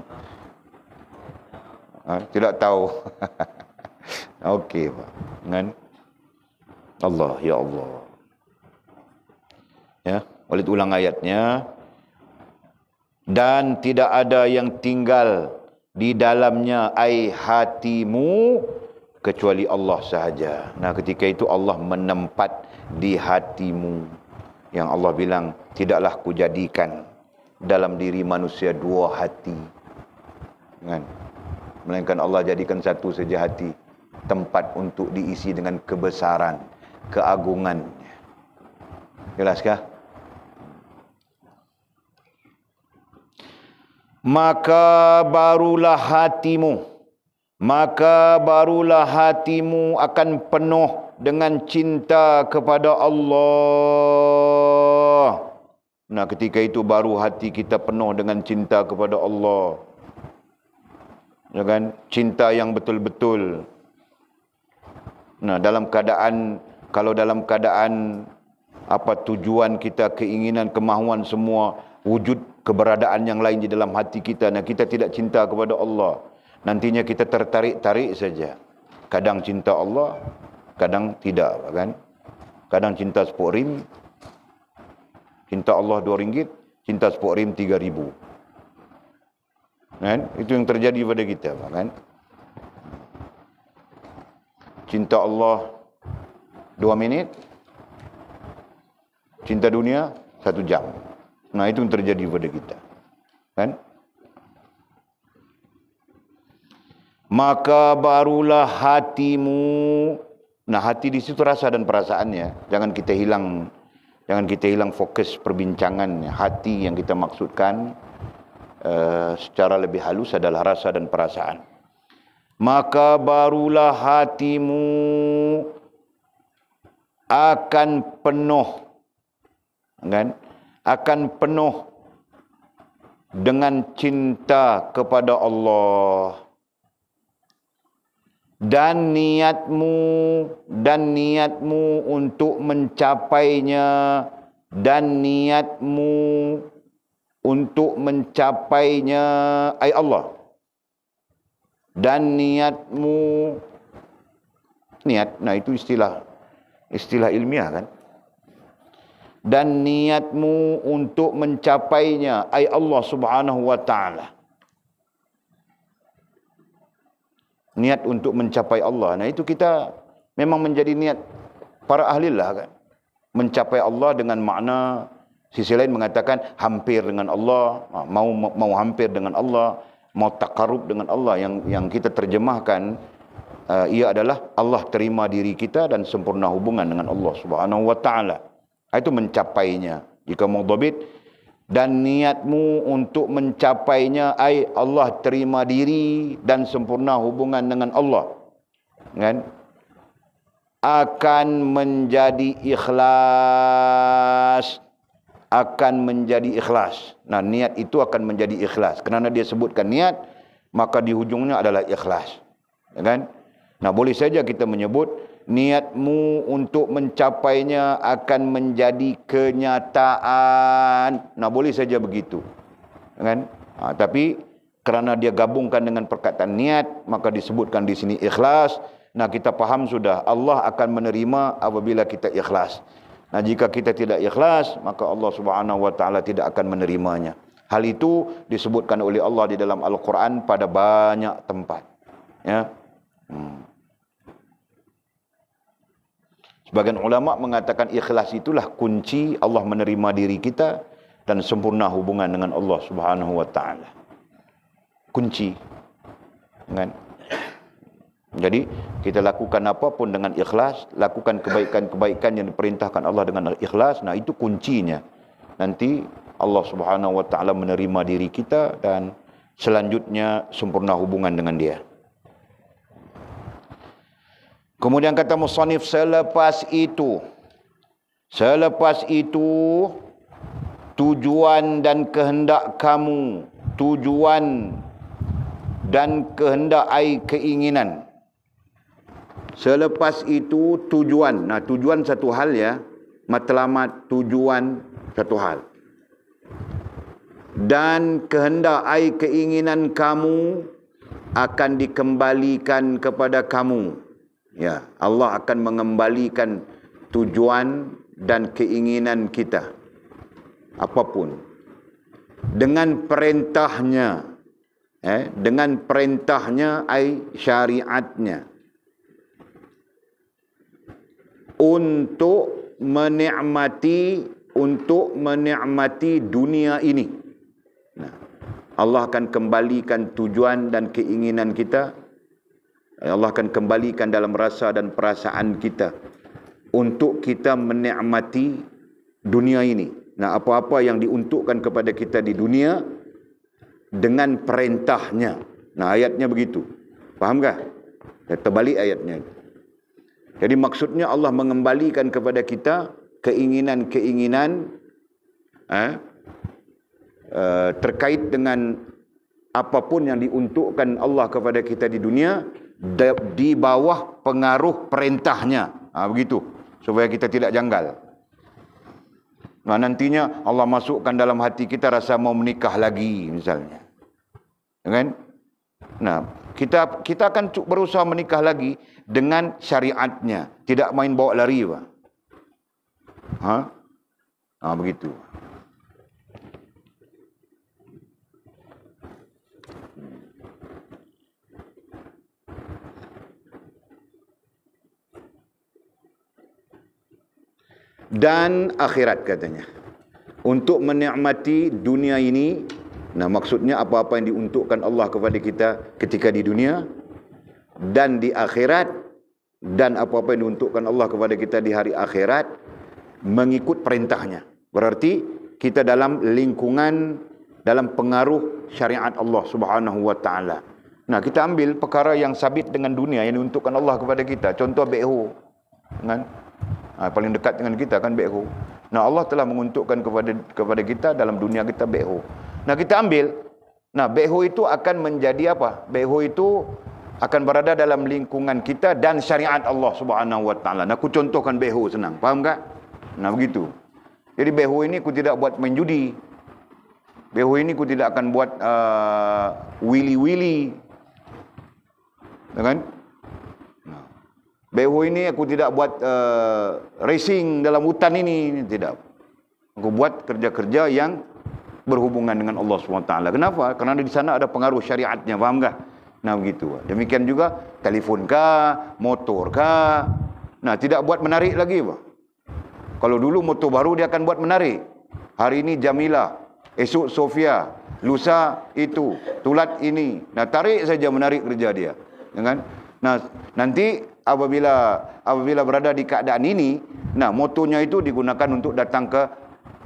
Tidak tahu. Okey, Pak. Kan? Allah, ya Allah. Ya, boleh ulang ayatnya. Dan tidak ada yang tinggal di dalamnya ai hatimu kecuali Allah sahaja. Nah, ketika itu Allah menempat di hatimu. Yang Allah bilang, tidaklah kujadikan dalam diri manusia dua hati. Kan? Melainkan Allah jadikan satu saja hati, tempat untuk diisi dengan kebesaran, keagungan. Jelaskah? Maka barulah hatimu akan penuh dengan cinta kepada Allah. Nah, ketika itu baru hati kita penuh dengan cinta kepada Allah. Ya kan? Cinta yang betul-betul. Nah, kalau dalam keadaan apa tujuan kita, keinginan, kemahuan semua wujud keberadaan yang lain di dalam hati kita, nah kita tidak cinta kepada Allah, nantinya kita tertarik-tarik saja. Kadang cinta Allah, kadang tidak, kan? Kadang cinta RM10, cinta Allah RM2, cinta RM10 RM3,000. Kan? Itu yang terjadi pada kita, kan? Cinta Allah 2 minit, cinta dunia 1 jam. Nah, itu yang terjadi pada kita. Kan? Maka barulah hatimu. Nah, hati di situ rasa dan perasaannya. Jangan kita hilang fokus perbincangannya. Hati yang kita maksudkan secara lebih halus adalah rasa dan perasaan. Maka barulah hatimu akan penuh, kan? Akan penuh dengan cinta kepada Allah. Dan niatmu untuk mencapainya, ai Allah. Dan niatmu, nah itu istilah ilmiah, kan? Dan niatmu untuk mencapainya, ai Allah Subhanahu wa ta'ala. Niat untuk mencapai Allah. Nah, itu kita memang menjadi niat para ahlilah, kan? Mencapai Allah dengan makna, sisi lain mengatakan hampir dengan Allah, mau hampir dengan Allah, mau taqarrub dengan Allah. Yang kita terjemahkan ia adalah Allah terima diri kita dan sempurna hubungan dengan Allah Subhanahu wa ta'ala. Itu mencapainya. Jika mau dhabit, dan niatmu untuk mencapainya, ai Allah terima diri dan sempurna hubungan dengan Allah, kan? Akan menjadi ikhlas. Nah, niat itu akan menjadi ikhlas. Kerana dia sebutkan niat, maka di hujungnya adalah ikhlas, ya kan? Nah, boleh saja kita menyebut niatmu untuk mencapainya akan menjadi kenyataan. Nah, boleh saja begitu, kan? Tapi kerana dia gabungkan dengan perkataan niat, maka disebutkan di sini ikhlas. Nah, kita faham sudah Allah akan menerima apabila kita ikhlas. Nah, jika kita tidak ikhlas, maka Allah Subhanahu wa taala tidak akan menerimanya. Hal itu disebutkan oleh Allah di dalam Al-Quran pada banyak tempat. Ya. Sebagian ulama mengatakan ikhlas itulah kunci Allah menerima diri kita dan sempurna hubungan dengan Allah Subhanahu wa taala. Kunci. Kan? Jadi kita lakukan apapun dengan ikhlas, lakukan kebaikan-kebaikan yang diperintahkan Allah dengan ikhlas. Nah, itu kuncinya. Nanti Allah Subhanahu wa taala menerima diri kita dan selanjutnya sempurna hubungan dengan Dia. Kemudian kata musannif, selepas itu tujuan dan kehendak kamu, tujuan dan kehendak ai keinginan. Selepas itu tujuan. Nah, tujuan satu hal ya. Matlamat tujuan satu hal. Dan kehendak ai keinginan kamu akan dikembalikan kepada kamu. Ya, Allah akan mengembalikan tujuan dan keinginan kita. Apapun. Dengan perintahnya. Dengan perintahnya ai syariatnya. Untuk menikmati dunia ini. Nah, Allah akan kembalikan tujuan dan keinginan kita. Allah akan kembalikan dalam rasa dan perasaan kita untuk kita menikmati dunia ini. Nah, apa-apa yang diuntukkan kepada kita di dunia dengan perintahnya. Nah, ayatnya begitu. Fahamkah? Terbalik ayatnya. Jadi maksudnya Allah mengembalikan kepada kita keinginan-keinginan terkait dengan apapun yang diuntukkan Allah kepada kita di dunia di bawah pengaruh perintahnya. Begitu. Supaya kita tidak janggal. Nah, nantinya Allah masukkan dalam hati kita rasa mau menikah lagi misalnya. Kan? Nah, kita akan berusaha menikah lagi dengan syariatnya, tidak main bawa lari, Pak. Begitu. Dan akhirat katanya. Untuk menikmati dunia ini, nah maksudnya apa-apa yang diuntukkan Allah kepada kita ketika di dunia dan di akhirat, dan apa-apa yang diuntukkan Allah kepada kita di hari akhirat mengikut perintahnya. Berarti kita dalam lingkungan, dalam pengaruh syariat Allah Subhanahu wa taala. Nah, kita ambil perkara yang sabit dengan dunia yang diuntukkan Allah kepada kita. Contoh beho. Kan? Paling dekat dengan kita kan beho. Nah, Allah telah menguntukkan kepada kita dalam dunia kita beho. Nah, kita ambil. Nah, beho itu akan menjadi apa? Beho itu akan berada dalam lingkungan kita dan syariat Allah Subhanahu wa taala. Nah, aku contohkan beho senang. Faham tak? Nah, begitu. Jadi beho ini aku tidak buat main judi. Beho ini aku tidak akan buat willy-willy. Kan? Beho ini aku tidak buat racing dalam hutan ini. Tidak. Aku buat kerja-kerja yang berhubungan dengan Allah SWT. Kenapa? Kerana di sana ada pengaruh syariatnya. Faham tak? Nah, begitu. Demikian juga telefon kah, motor kah. Nah, tidak buat menarik lagi, Pak. Kalau dulu motor baru dia akan buat menarik. Hari ini Jamila, esok Sofia, lusa itu, tulat ini. Nah, tarik saja menarik kerja dia. Kan? Nah, nanti apabila berada di keadaan ini, nah motonya itu digunakan untuk datang ke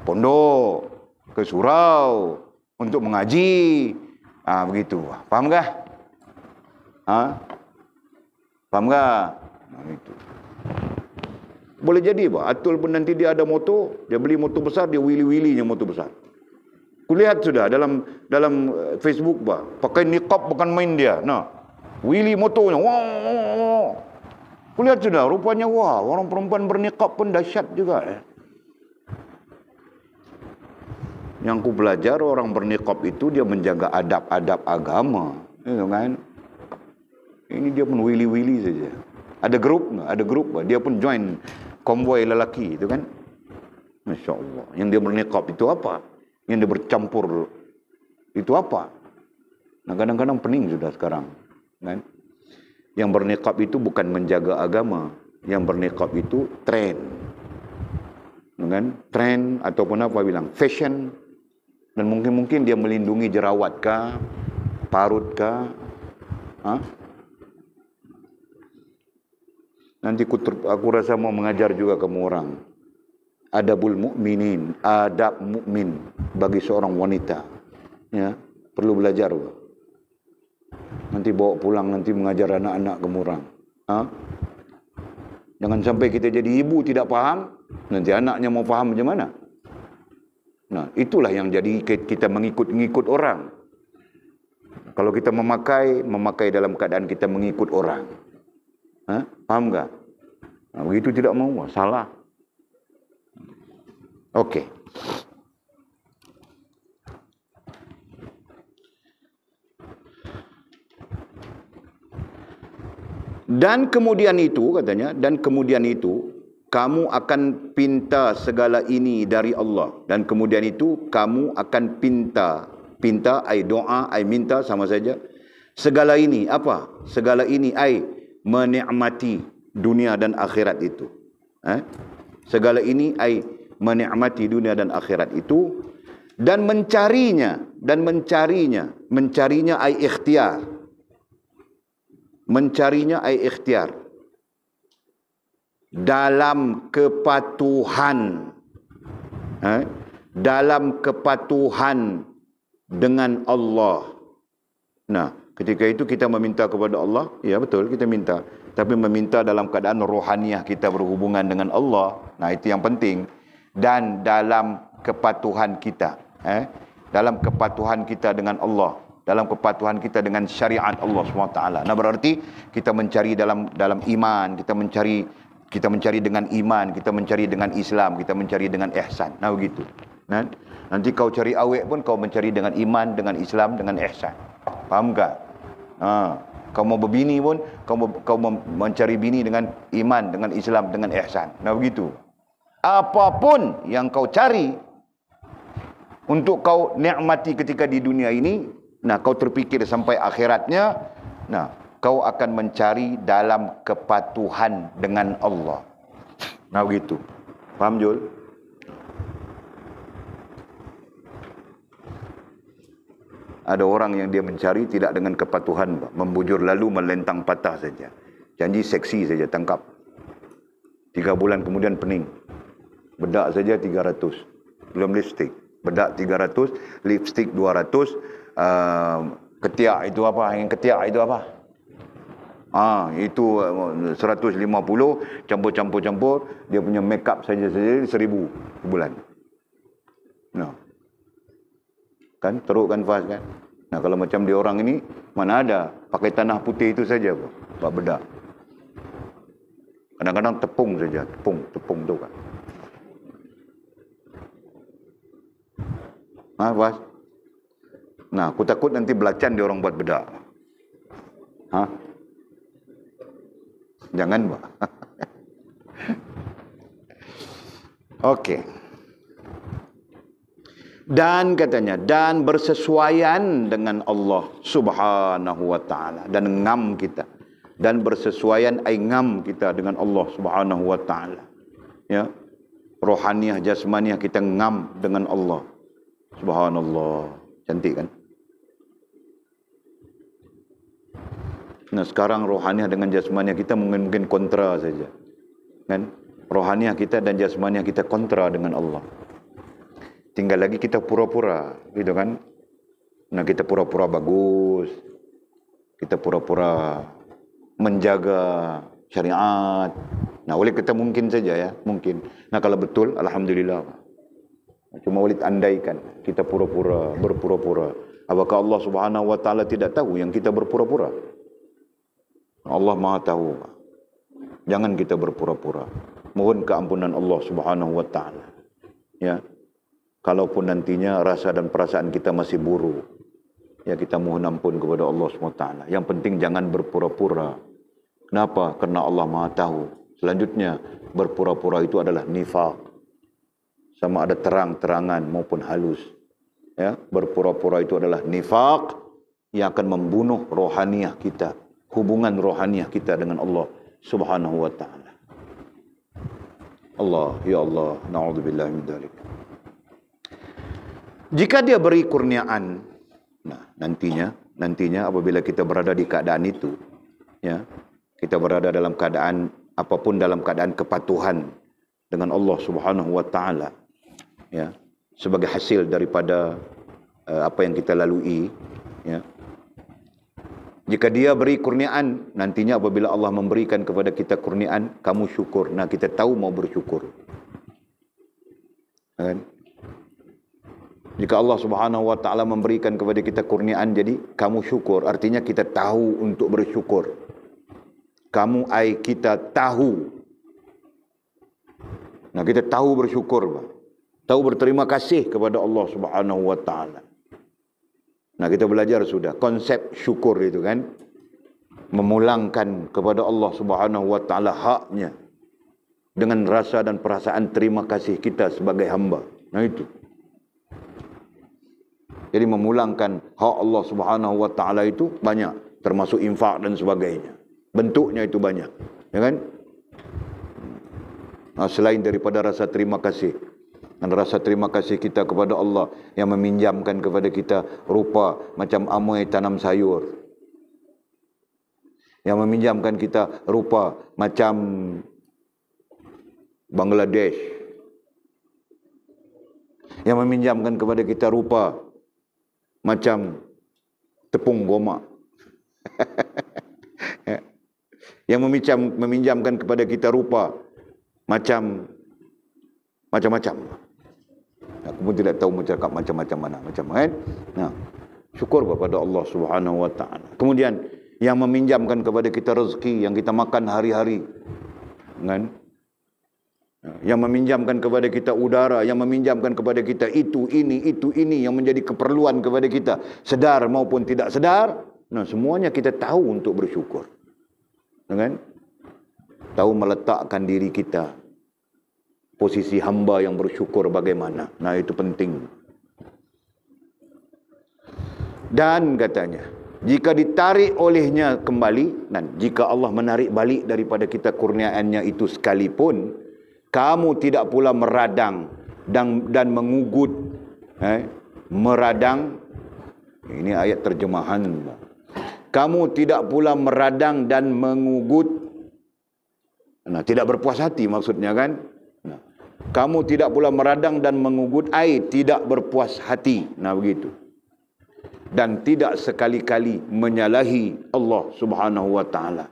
pondok, ke surau, untuk mengaji. Begitu. Faham kah? Faham kah? Nah, itu. Boleh jadi, Pak. Atul pun nanti dia ada motor, dia beli motor besar, dia wili-wilinya motor besar. Kulihat sudah dalam Facebook, Pak. Pakai niqab bukan main dia. Nah, wili motornya. Wah. Kulihat sudah, rupanya wah, orang perempuan berniqab pun dahsyat juga. Yang ku belajar orang berniqab itu dia menjaga adab-adab agama. Itu kan. Ini dia pun wili-wili saja. Ada grup, dia pun join konvoi lelaki itu kan. Masya Allah. Yang dia berniqab itu apa? Yang dia bercampur itu apa? Nah, kadang-kadang pening sudah sekarang, kan? Yang berniqab itu bukan menjaga agama, yang berniqab itu tren, kan? Tren ataupun apa bilang fashion, dan mungkin dia melindungi jerawat kah, parut kah, Nanti aku rasa mau mengajar juga kamu orang. Adabul mukminin, adab mukmin bagi seorang wanita. Ya, perlu belajar. Nanti bawa pulang, nanti mengajar anak-anak kamu orang. Jangan sampai kita jadi ibu tidak paham, nanti anaknya mau paham macam mana? Nah, itulah yang jadi kita mengikut orang. Kalau kita memakai dalam keadaan kita mengikut orang. Paham tak? Nah, begitu tidak mau, salah. Okey. Dan kemudian itu katanya, kamu akan pinta segala ini dari Allah. Dan kemudian itu kamu akan pinta ai doa, ai minta sama saja. Segala ini apa? Segala ini ai menikmati dunia dan akhirat itu. Segala ini ai menikmati dunia dan akhirat itu, dan mencarinya ai ikhtiar. Mencarinya ai ikhtiar dalam kepatuhan, dalam kepatuhan dengan Allah. Nah, ketika itu kita meminta kepada Allah, ya betul kita minta, tapi meminta dalam keadaan rohaniah kita berhubungan dengan Allah. Nah, itu yang penting. Dan dalam kepatuhan kita, dalam kepatuhan kita dengan Allah, dalam kepatuhan kita dengan syariat Allah SWT. Nah, berarti kita mencari dalam iman, kita mencari dengan iman, kita mencari dengan Islam, kita mencari dengan ihsan. Nah, begitu. Nah, nanti kau cari awek pun kau mencari dengan iman, dengan Islam, dengan ihsan. Faham tak? Kau mau berbini pun kau mencari bini dengan iman, dengan Islam, dengan ihsan. Nah, begitu. Apapun yang kau cari untuk kau nikmati ketika di dunia ini, nah, kau terfikir sampai akhiratnya, nah, kau akan mencari dalam kepatuhan dengan Allah. Nah, begitu. Faham, Jul? Ada orang yang dia mencari tidak dengan kepatuhan, membujur lalu melentang patah saja. Janji seksi saja, tangkap. 3 bulan kemudian pening. Bedak saja 300. Belum lipstick. Bedak 300, lipstick 200, ketiak itu apa? Yang ketiak itu apa? Itu 150, campur, dia punya makeup saja 1,000 sebulan. Nah. Kan teruk kan, Faz kan? Nah, kalau macam dia orang ini, mana ada pakai tanah putih itu saja, Pak bedak. Kadang-kadang tepung saja, tepung tu kan. Faz? Nah, aku takut nanti belacan dia orang buat bedak. Jangan, Pak. Okey. Dan katanya, dan bersesuaian dengan Allah Subhanahu wa ta'ala, dan ngam kita, dan bersesuaian ai ngam kita dengan Allah Subhanahu wa ta'ala, ya, rohaniah jasmaniah kita ngam dengan Allah. Subhanallah, cantik kan? Nah, sekarang rohaniah dengan jasmaniah kita mungkin kontra saja, kan? Rohaniah kita dan jasmaniah kita kontra dengan Allah. Tinggal lagi kita pura-pura, gitu kan? Nah, kita pura-pura bagus, kita pura-pura menjaga syariat. Nah, oleh kita mungkin saja ya, mungkin. Nah, kalau betul, alhamdulillah. Cuma Walid andaikan kita pura-pura, berpura-pura. Apakah Allah Subhanahu wa ta'ala tidak tahu yang kita berpura-pura? Allah Maha tahu. Jangan kita berpura-pura. Mohon keampunan Allah Subhanahu wa ta'ala. Ya. Kalaupun nantinya rasa dan perasaan kita masih buruk, ya kita mohon ampun kepada Allah SWT. Yang penting jangan berpura-pura. Kenapa? Karena Allah Maha tahu. Selanjutnya, berpura-pura itu adalah nifaq. Sama ada terang-terangan maupun halus. Ya, berpura-pura itu adalah nifaq yang akan membunuh rohaniah kita, hubungan rohaniah kita dengan Allah Subhanahu wa taala. Allah, ya Allah, na'udzubillah min dzalik. Jika dia beri kurniaan, nah nantinya apabila kita berada di keadaan itu, ya, kita berada dalam keadaan apapun, dalam keadaan kepatuhan dengan Allah Subhanahu wa taala, ya, sebagai hasil daripada apa yang kita lalui, ya. Jika dia beri kurniaan, nantinya apabila Allah memberikan kepada kita kurniaan, kamu syukur. Nah, kita tahu mau bersyukur. Kan? Jika Allah Subhanahu wa taala memberikan kepada kita kurniaan, jadi kamu syukur, artinya kita tahu untuk bersyukur. Kamu kita tahu. Nah, kita tahu bersyukur, tahu berterima kasih kepada Allah Subhanahu wa taala. Nah, kita belajar sudah konsep syukur itu kan, memulangkan kepada Allah Subhanahu wa taala haknya dengan rasa dan perasaan terima kasih kita sebagai hamba. Nah, itu. Jadi memulangkan hak Allah Subhanahu wa taala itu banyak, termasuk infak dan sebagainya. Bentuknya itu banyak, ya kan? Nah, selain daripada rasa terima kasih, dan rasa terima kasih kita kepada Allah yang meminjamkan kepada kita rupa macam amai tanam sayur, yang meminjamkan kita rupa macam Bangladesh, yang meminjamkan kepada kita rupa macam tepung goma, yang meminjamkan kepada kita rupa macam-macam. Aku pun tidak tahu bercakap macam-macam mana, kan? Nah, syukur kepada Allah Subhanahu wa taala. Kemudian yang meminjamkan kepada kita rezeki yang kita makan hari-hari, kan? Yang meminjamkan kepada kita udara, yang meminjamkan kepada kita itu ini yang menjadi keperluan kepada kita, sedar maupun tidak sedar. Nah, semuanya kita tahu untuk bersyukur. Kan? Tahu meletakkan diri kita posisi hamba yang bersyukur bagaimana. Nah, itu penting. Dan katanya, jika ditarik olehnya kembali, dan jika Allah menarik balik daripada kita kurniaannya itu sekalipun, kamu tidak pula meradang dan mengugut. Meradang, ini ayat terjemahan. Kamu tidak pula meradang dan mengugut. Nah, tidak berpuas hati maksudnya kan. Nah, kamu tidak pula meradang dan mengugut, tidak berpuas hati. Nah, begitu. Dan tidak sekali-kali menyalahi Allah Subhanahu wa taala.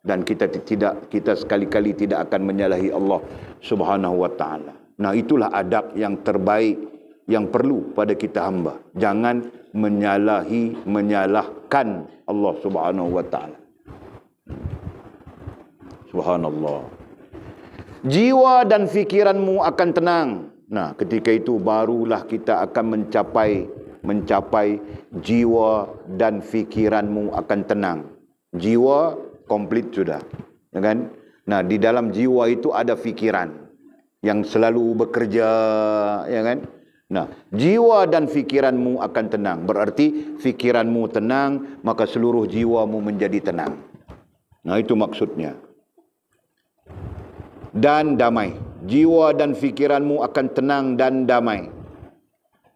Dan kita sekali-kali tidak akan menyalahi Allah Subhanahu wa taala. Nah, itulah adab yang terbaik yang perlu pada kita hamba. Jangan menyalahkan Allah Subhanahu wa taala. Subhanallah. Jiwa dan fikiranmu akan tenang. Nah, ketika itu barulah kita akan mencapai jiwa dan fikiranmu akan tenang. Jiwa komplit sudah, ya kan? Nah, di dalam jiwa itu ada fikiran yang selalu bekerja, ya kan? Nah, jiwa dan fikiranmu akan tenang. Berarti fikiranmu tenang, maka seluruh jiwamu menjadi tenang. Nah, itu maksudnya. Dan damai. Jiwa dan fikiranmu akan tenang dan damai.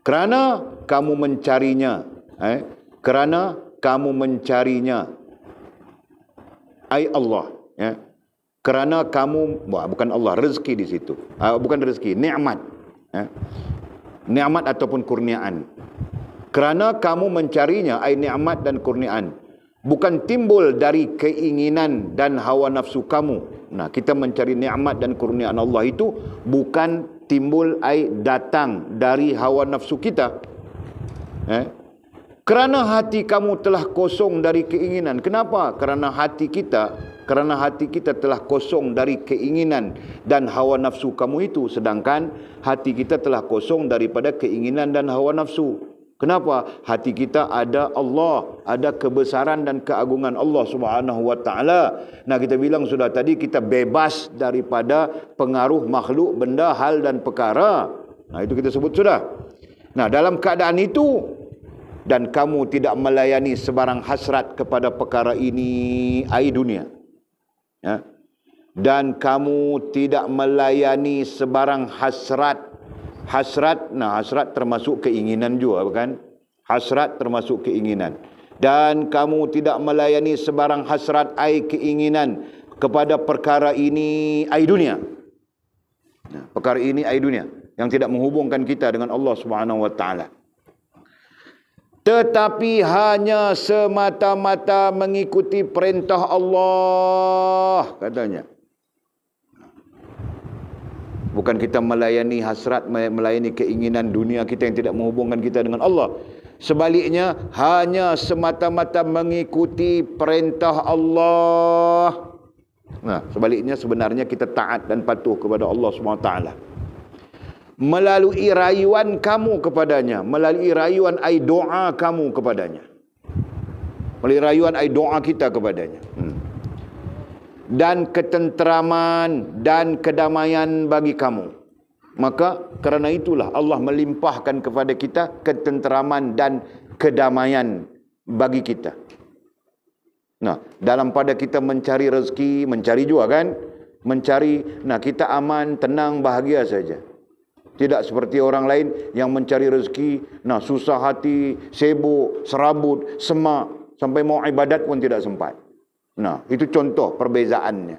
Kerana kamu mencarinya. Kerana kamu mencarinya. Allah. Ya. Kerana kamu, bukan Allah, rezeki di situ. Bukan rezeki, nikmat. Nikmat ataupun kurniaan. Kerana kamu mencarinya, nikmat dan kurniaan. Bukan timbul dari keinginan dan hawa nafsu kamu. Nah, kita mencari nikmat dan kurniaan Allah itu bukan timbul, datang dari hawa nafsu kita. Kerana hati kamu telah kosong dari keinginan. Kenapa? Kerana hati kita telah kosong dari keinginan dan hawa nafsu kamu itu. Sedangkan hati kita telah kosong daripada keinginan dan hawa nafsu. Kenapa? Hati kita ada Allah, ada kebesaran dan keagungan Allah Subhanahu wa taala. Nah, kita bilang sudah tadi, kita bebas daripada pengaruh makhluk, benda, hal dan perkara. Nah, itu kita sebut sudah. Nah, dalam keadaan itu, dan kamu tidak melayani sebarang hasrat kepada perkara ini, ai dunia. Ya. Dan kamu tidak melayani sebarang hasrat. Hasrat, nah hasrat termasuk keinginan juga, bukan? Hasrat termasuk keinginan. Dan kamu tidak melayani sebarang hasrat, ai keinginan kepada perkara ini, ai dunia. Nah, perkara ini ai dunia yang tidak menghubungkan kita dengan Allah Subhanahu wa taala. Tetapi hanya semata-mata mengikuti perintah Allah, katanya. Bukan kita melayani hasrat, melayani keinginan dunia kita yang tidak menghubungkan kita dengan Allah. Sebaliknya, hanya semata-mata mengikuti perintah Allah. Nah, sebaliknya sebenarnya kita taat dan patuh kepada Allah SWT. Melalui rayuan kamu kepadanya. Melalui rayuan ai doa kamu kepadanya. Melalui rayuan ai doa kita kepadanya. Dan ketenteraman dan kedamaian bagi kamu. Maka kerana itulah Allah melimpahkan kepada kita ketenteraman dan kedamaian bagi kita. Nah, dalam pada kita mencari rezeki, mencari juga kan? Mencari, nah kita aman, tenang, bahagia saja. Tidak seperti orang lain yang mencari rezeki, nah susah hati, sibuk, serabut, semak, sampai mau ibadat pun tidak sempat. Nah, itu contoh perbezaannya.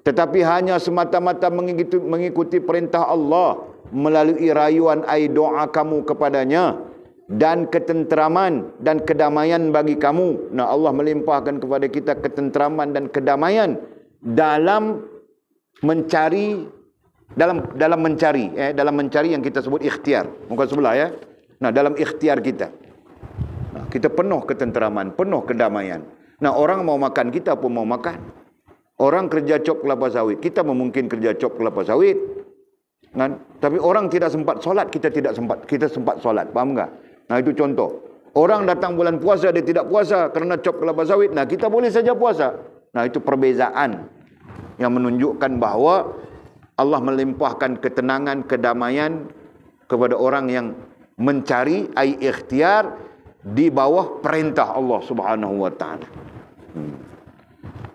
Tetapi hanya semata-mata mengikuti perintah Allah melalui rayuan ai doa kamu kepadanya dan ketenteraman dan kedamaian bagi kamu. Nah, Allah melimpahkan kepada kita ketenteraman dan kedamaian dalam mencari dalam mencari yang kita sebut ikhtiar. Muka sebelah ya. Nah, dalam ikhtiar kita. Kita penuh ketenteraman, penuh kedamaian. Nah, orang mau makan, kita pun mau makan. Orang kerja cop kelapa sawit, kita mungkin kerja cop kelapa sawit. Kan? Tapi orang tidak sempat solat, kita sempat solat. Faham tak? Nah, itu contoh. Orang datang bulan puasa, dia tidak puasa kerana cop kelapa sawit. Nah, kita boleh saja puasa. Nah, itu perbezaan yang menunjukkan bahawa Allah melimpahkan ketenangan, kedamaian kepada orang yang mencari ai ikhtiar di bawah perintah Allah Subhanahu wa taala.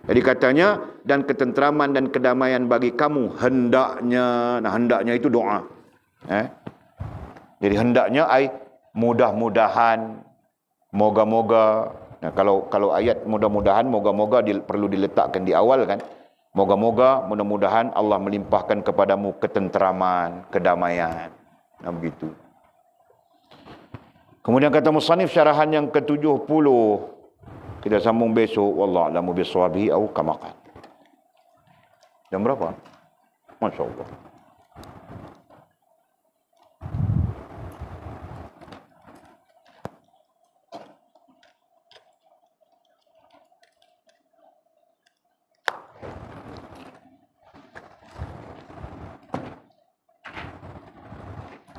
Jadi katanya, dan ketenteraman dan kedamaian bagi kamu hendaknya. Nah, hendaknya itu doa. Jadi hendaknya ai mudah-mudahan, moga-moga. Nah, kalau ayat mudah-mudahan, moga-moga perlu diletakkan di awal kan. Moga-moga, mudah-mudahan Allah melimpahkan kepadamu ketenteraman, kedamaian. Nah, begitu. Kemudian kata musannif syarahan yang ke-70. Kita sambung besok. Wallahu a'lamu bisshawabi au kama qala. Jam berapa? Masya-Allah.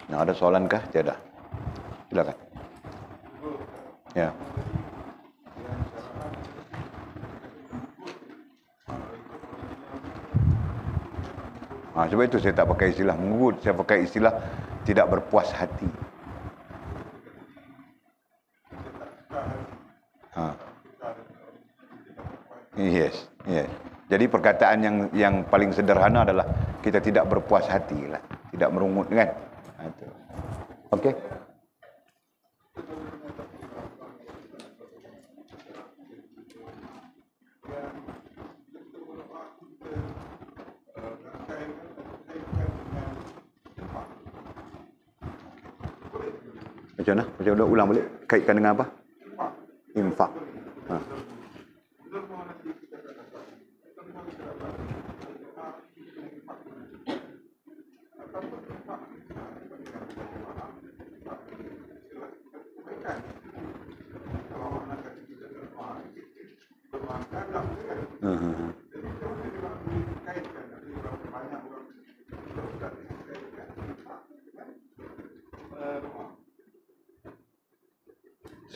Nah, ada soalan kah? Tiada. Silakan. Ya. Sebab itu saya tak pakai istilah mengugut, saya pakai istilah tidak berpuas hati. Yes. Jadi perkataan yang paling sederhana adalah kita tidak berpuas hati lah, tidak merungut kan. Okey. Macam mana? Macam mana? Ulang balik. Kaitkan dengan apa? Infak.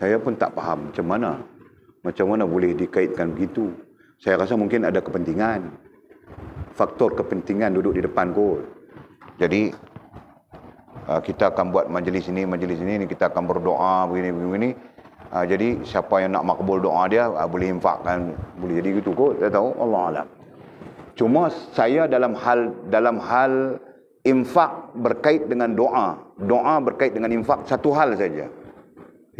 Saya pun tak faham macam mana boleh dikaitkan begitu. Saya rasa mungkin ada kepentingan, faktor kepentingan duduk di depan kot. Jadi kita akan buat majlis ini, kita akan berdoa begini. Jadi siapa yang nak makbul doa dia boleh infakkan, boleh jadi gitu kot. Saya tahu, Allah alam. Cuma saya dalam hal infak berkait dengan doa berkait dengan infak, satu hal saja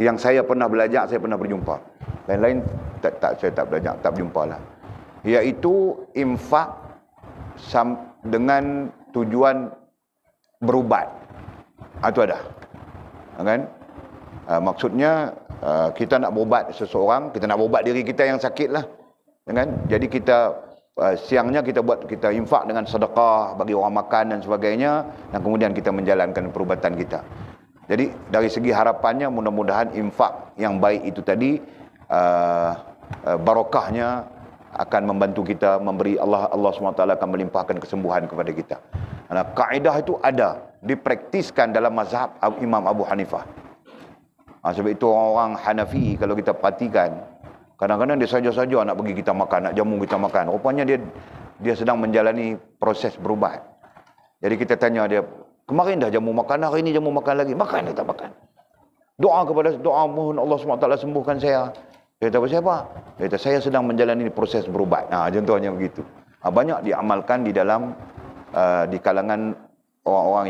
yang saya pernah belajar, saya pernah berjumpa. Lain-lain saya tak belajar, tak berjumpa lah. Iaitu infak dengan tujuan berubat. Itu ada. Kan? Maksudnya kita nak berubat seseorang, kita nak berubat diri kita yang sakit lah. Kan? Jadi kita siangnya kita infak dengan sedekah, bagi orang makan dan sebagainya, dan kemudian kita menjalankan perubatan kita. Jadi dari segi harapannya mudah-mudahan infak yang baik itu tadi barakahnya akan membantu kita, memberi Allah SWT akan melimpahkan kesembuhan kepada kita. Nah, kaedah itu ada dipraktiskan dalam mazhab Imam Abu Hanifah. Sebab itu orang-orang Hanafi kalau kita perhatikan, kadang-kadang dia saja-saja nak bagi kita makan, nak jamu kita makan. Rupanya dia sedang menjalani proses berubat. Jadi kita tanya dia, kemarin dah jamu makan, hari ini jamu makan lagi. Makan dia tak makan. Doa mohon Allah SWT sembuhkan saya. Dia kata, siapa? Dia kata, saya sedang menjalani proses berubat. Contohnya begitu. Banyak diamalkan di kalangan orang-orang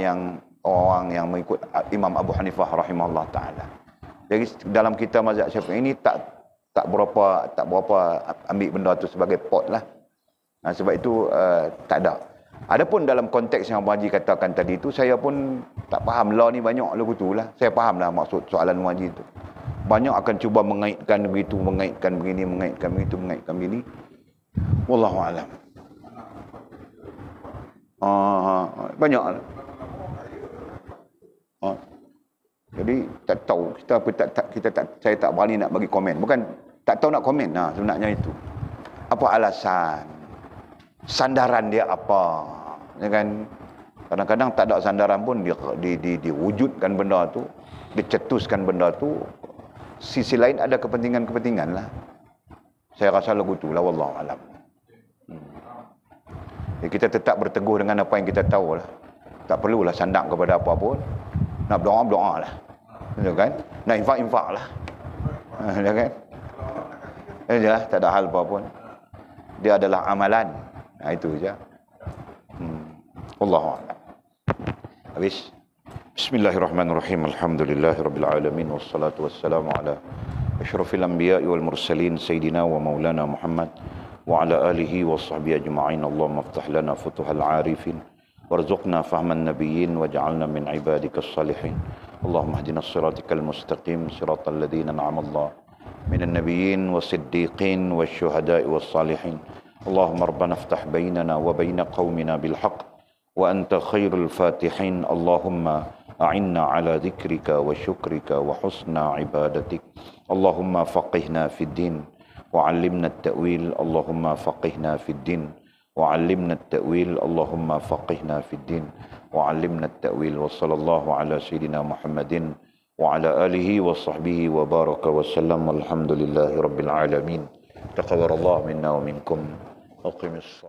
yang mengikut Imam Abu Hanifah rahimahullah ta'ala. Jadi dalam kita mazhab Syafi'i ini tak berapa ambil benda tu sebagai pot lah. Sebab itu tak ada. Adapun dalam konteks yang Abang Haji katakan tadi tu, saya pun tak faham. Law ni banyak lagu tu lah. Saya faham lah maksud soalan Abang Haji tu. Banyak akan cuba mengaitkan begitu, mengaitkan begini, mengaitkan begitu, mengaitkan begini. Wallahualam. Banyak lah. Jadi tak tahu saya tak berani nak bagi komen. Bukan tak tahu nak komen sebenarnya itu. Apa alasan? Sandaran dia apa? Ya kan? Kadang-kadang tak ada sandaran pun diwujudkan benda tu, dicetuskan benda tu. Sisi lain ada kepentingan-kepentingan lah. Saya rasa lagu tu lah, wallahu alam. Kita tetap berteguh dengan apa yang kita tahu lah. Tak perlulah sandang kepada apa pun. Nak berdoa lah. Ya kan? Nak infak lah. Ya kan? Ya, tak ada hal apa pun. Dia adalah amalan. Itu saja. Wallahu a'lam. Habis. Bismillahirrahmanirrahim. Alhamdulillahirabbil alamin wassalatu wassalamu ala asyrafil anbiya'i wal mursalin sayyidina wa maulana Muhammad wa ala alihi wa sahbihi ajma'in. Allahumma iftah lana futuhal 'arifin warzuqna fahman nabiyyin waj'alna min ibadikas salihin. Allahumma ihdinas siratal mustaqim siratal ladzina an'ama Allah minan nabiyyin was-siddiqin wasyuhada'i was-salihin. Allahumma rabbana iftah bainana wa baina qaumina bil haqq wa anta khairul fatihin. Allahumma a'inna ala dzikrika wa syukrika wa husna ibadatik. Allahumma faqihna fid din wa 'allimna at-ta'wil. Allahumma faqihna fid din wa 'allimna at-ta'wil. Allahumma faqihna fid din wa 'allimna at-ta'wil. Wa sallallahu ala sayyidina Muhammadin wa ala alihi wa sahbihi wa baraka wa sallam. Walhamdulillahi rabbil alamin. Taqabbalallahu minna wa minkum. Aqimis